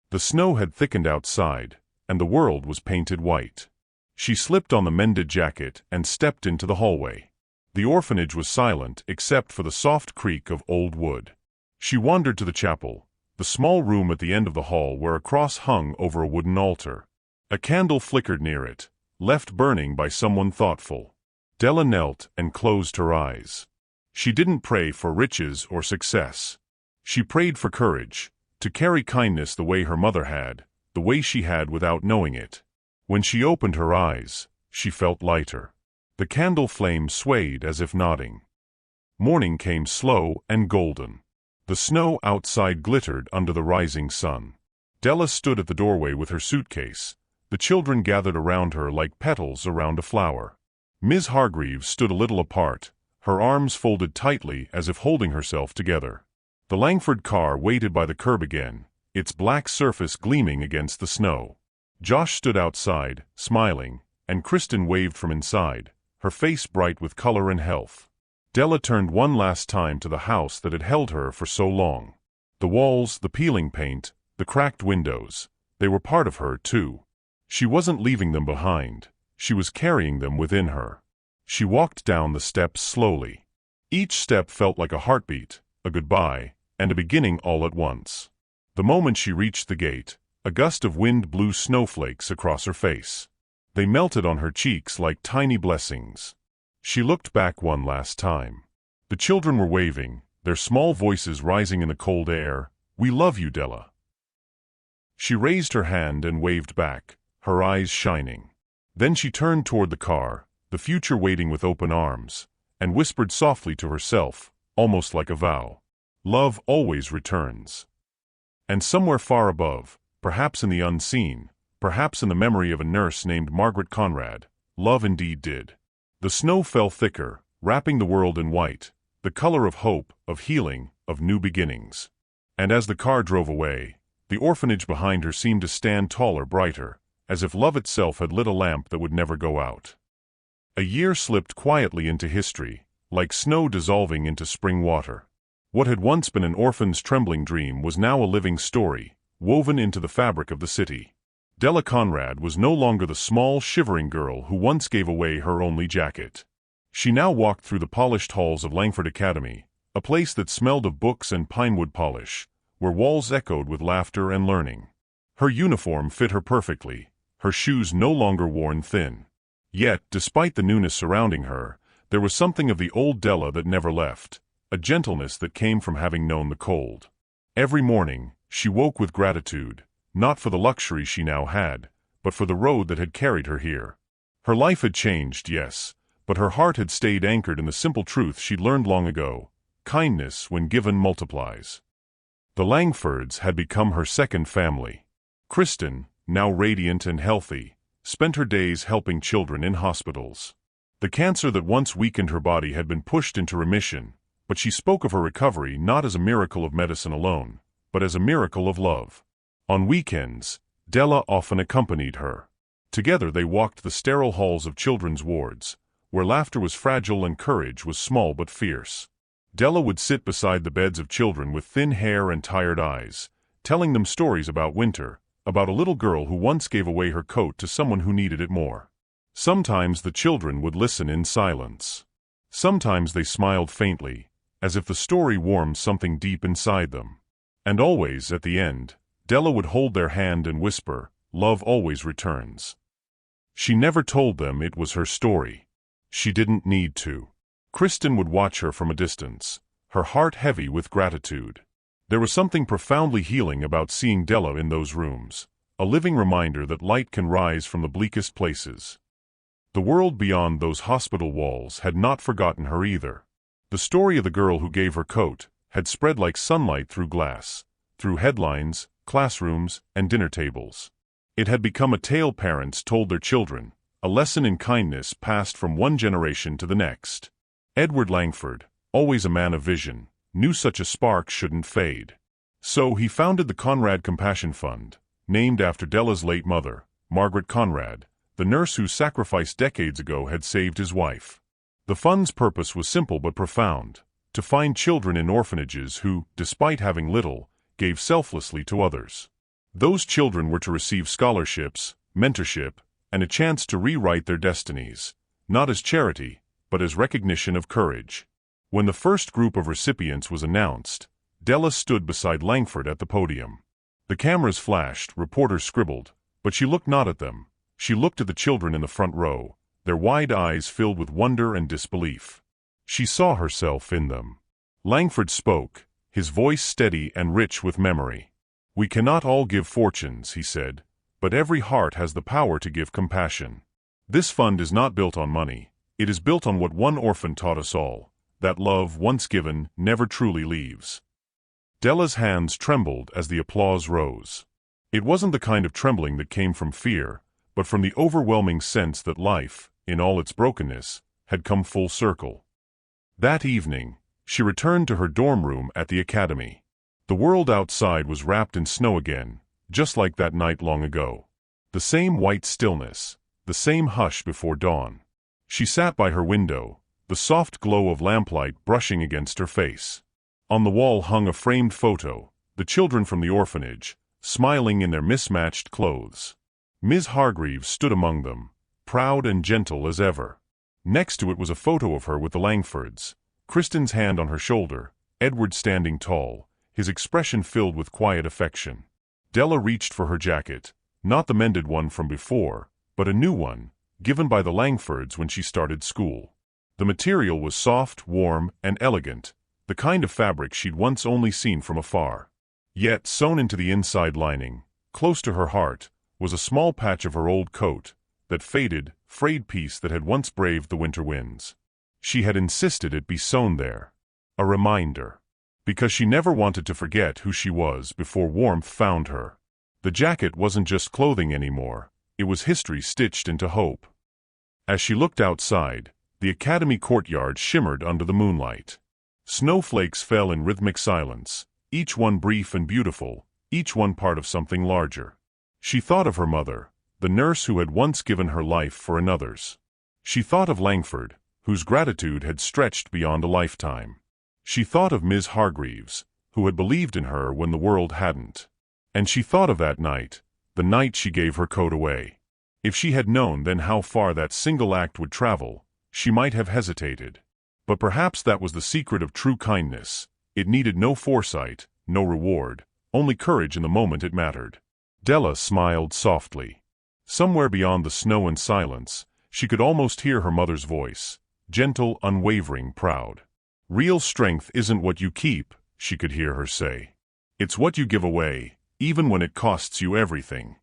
The snow had thickened outside, and the world was painted white. She slipped on the mended jacket and stepped into the hallway. The orphanage was silent except for the soft creak of old wood. She wandered to the chapel, the small room at the end of the hall where a cross hung over a wooden altar. A candle flickered near it, left burning by someone thoughtful. Della knelt and closed her eyes. She didn't pray for riches or success. She prayed for courage, to carry kindness the way her mother had, the way she had without knowing it. When she opened her eyes, she felt lighter. The candle flame swayed as if nodding. Morning came slow and golden. The snow outside glittered under the rising sun. Della stood at the doorway with her suitcase. The children gathered around her like petals around a flower. Ms. Hargreaves stood a little apart, her arms folded tightly as if holding herself together. The Langford car waited by the curb again, its black surface gleaming against the snow. Josh stood outside, smiling, and Kristen waved from inside, her face bright with color and health. Della turned one last time to the house that had held her for so long. The walls, the peeling paint, the cracked windows, they were part of her too. She wasn't leaving them behind, she was carrying them within her. She walked down the steps slowly. Each step felt like a heartbeat, a goodbye, and a beginning all at once. The moment she reached the gate, a gust of wind blew snowflakes across her face. They melted on her cheeks like tiny blessings. She looked back one last time. The children were waving, their small voices rising in the cold air. "We love you, Della." She raised her hand and waved back, her eyes shining. Then she turned toward the car, the future waiting with open arms, and whispered softly to herself, almost like a vow. Love always returns. And somewhere far above, perhaps in the unseen, perhaps in the memory of a nurse named Margaret Conrad, love indeed did. The snow fell thicker, wrapping the world in white, the color of hope, of healing, of new beginnings. And as the car drove away, the orphanage behind her seemed to stand taller, brighter, as if love itself had lit a lamp that would never go out. A year slipped quietly into history, like snow dissolving into spring water. What had once been an orphan's trembling dream was now a living story, woven into the fabric of the city. Della Conrad was no longer the small, shivering girl who once gave away her only jacket. She now walked through the polished halls of Langford Academy, a place that smelled of books and pinewood polish, where walls echoed with laughter and learning. Her uniform fit her perfectly, her shoes no longer worn thin. Yet, despite the newness surrounding her, there was something of the old Della that never left, a gentleness that came from having known the cold. Every morning, she woke with gratitude, not for the luxury she now had, but for the road that had carried her here. Her life had changed, yes, but her heart had stayed anchored in the simple truth she'd learned long ago: kindness, when given, multiplies. The Langfords had become her second family. Kristen, now radiant and healthy, spent her days helping children in hospitals. The cancer that once weakened her body had been pushed into remission, but she spoke of her recovery not as a miracle of medicine alone, but as a miracle of love. On weekends, Della often accompanied her. Together they walked the sterile halls of children's wards, where laughter was fragile and courage was small but fierce. Della would sit beside the beds of children with thin hair and tired eyes, telling them stories about winter, about a little girl who once gave away her coat to someone who needed it more. Sometimes the children would listen in silence. Sometimes they smiled faintly, as if the story warmed something deep inside them. And always, at the end, Della would hold their hand and whisper, "Love always returns." She never told them it was her story. She didn't need to. Kristen would watch her from a distance, her heart heavy with gratitude. There was something profoundly healing about seeing Della in those rooms, a living reminder that light can rise from the bleakest places. The world beyond those hospital walls had not forgotten her either. The story of the girl who gave her coat had spread like sunlight through glass, through headlines, classrooms, and dinner tables. It had become a tale parents told their children, a lesson in kindness passed from one generation to the next. Edward Langford, always a man of vision, knew such a spark shouldn't fade. So he founded the Conrad Compassion Fund, named after Della's late mother, Margaret Conrad, the nurse whose sacrifice decades ago had saved his wife. The fund's purpose was simple but profound: to find children in orphanages who, despite having little, gave selflessly to others. Those children were to receive scholarships, mentorship, and a chance to rewrite their destinies, not as charity, but as recognition of courage. When the first group of recipients was announced, Della stood beside Langford at the podium. The cameras flashed, reporters scribbled, but she looked not at them. She looked at the children in the front row, their wide eyes filled with wonder and disbelief. She saw herself in them. Langford spoke, his voice steady and rich with memory. "We cannot all give fortunes," he said, "but every heart has the power to give compassion. This fund is not built on money. It is built on what one orphan taught us all, that love, once given, never truly leaves." Della's hands trembled as the applause rose. It wasn't the kind of trembling that came from fear, but from the overwhelming sense that life, in all its brokenness, had come full circle. That evening, she returned to her dorm room at the academy. The world outside was wrapped in snow again, just like that night long ago. The same white stillness, the same hush before dawn. She sat by her window, the soft glow of lamplight brushing against her face. On the wall hung a framed photo, the children from the orphanage, smiling in their mismatched clothes. Ms. Hargreaves stood among them, proud and gentle as ever. Next to it was a photo of her with the Langfords, Kristen's hand on her shoulder, Edward standing tall, his expression filled with quiet affection. Della reached for her jacket, not the mended one from before, but a new one, given by the Langfords when she started school. The material was soft, warm, and elegant, the kind of fabric she'd once only seen from afar. Yet, sewn into the inside lining, close to her heart, was a small patch of her old coat, that faded, frayed piece that had once braved the winter winds. She had insisted it be sewn there. A reminder. Because she never wanted to forget who she was before warmth found her. The jacket wasn't just clothing anymore, it was history stitched into hope. As she looked outside, the academy courtyard shimmered under the moonlight. Snowflakes fell in rhythmic silence, each one brief and beautiful, each one part of something larger. She thought of her mother, the nurse who had once given her life for another's. She thought of Langford, whose gratitude had stretched beyond a lifetime. She thought of Ms. Hargreaves, who had believed in her when the world hadn't. And she thought of that night, the night she gave her coat away. If she had known then how far that single act would travel, she might have hesitated. But perhaps that was the secret of true kindness. It needed no foresight, no reward, only courage in the moment it mattered. Della smiled softly. Somewhere beyond the snow and silence, she could almost hear her mother's voice, gentle, unwavering, proud. Real strength isn't what you keep, she could hear her say. It's what you give away, even when it costs you everything.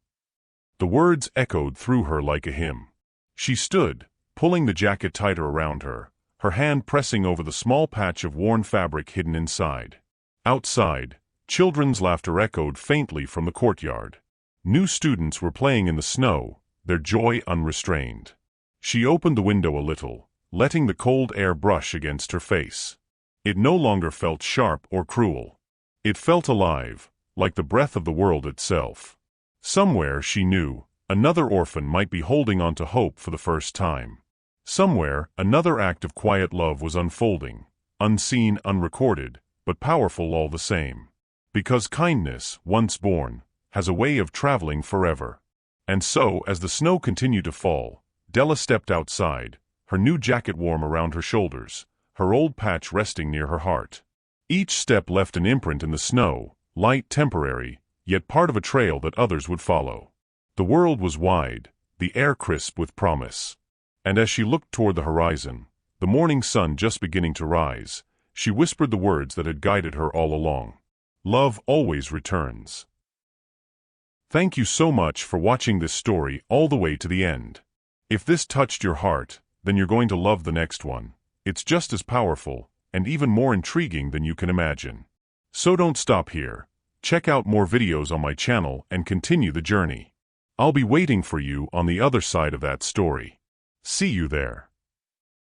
The words echoed through her like a hymn. She stood, pulling the jacket tighter around her, her hand pressing over the small patch of worn fabric hidden inside. Outside, children's laughter echoed faintly from the courtyard. New students were playing in the snow, their joy unrestrained. She opened the window a little, letting the cold air brush against her face. It no longer felt sharp or cruel. It felt alive, like the breath of the world itself. Somewhere, she knew, another orphan might be holding on to hope for the first time. Somewhere, another act of quiet love was unfolding, unseen, unrecorded, but powerful all the same. Because kindness, once born, has a way of traveling forever. And so, as the snow continued to fall, Della stepped outside, her new jacket warm around her shoulders, her old patch resting near her heart. Each step left an imprint in the snow, light, temporary, yet part of a trail that others would follow. The world was wide, the air crisp with promise. And as she looked toward the horizon, the morning sun just beginning to rise, she whispered the words that had guided her all along. Love always returns. Thank you so much for watching this story all the way to the end. If this touched your heart, then you're going to love the next one. It's just as powerful, and even more intriguing than you can imagine. So don't stop here. Check out more videos on my channel and continue the journey. I'll be waiting for you on the other side of that story. See you there.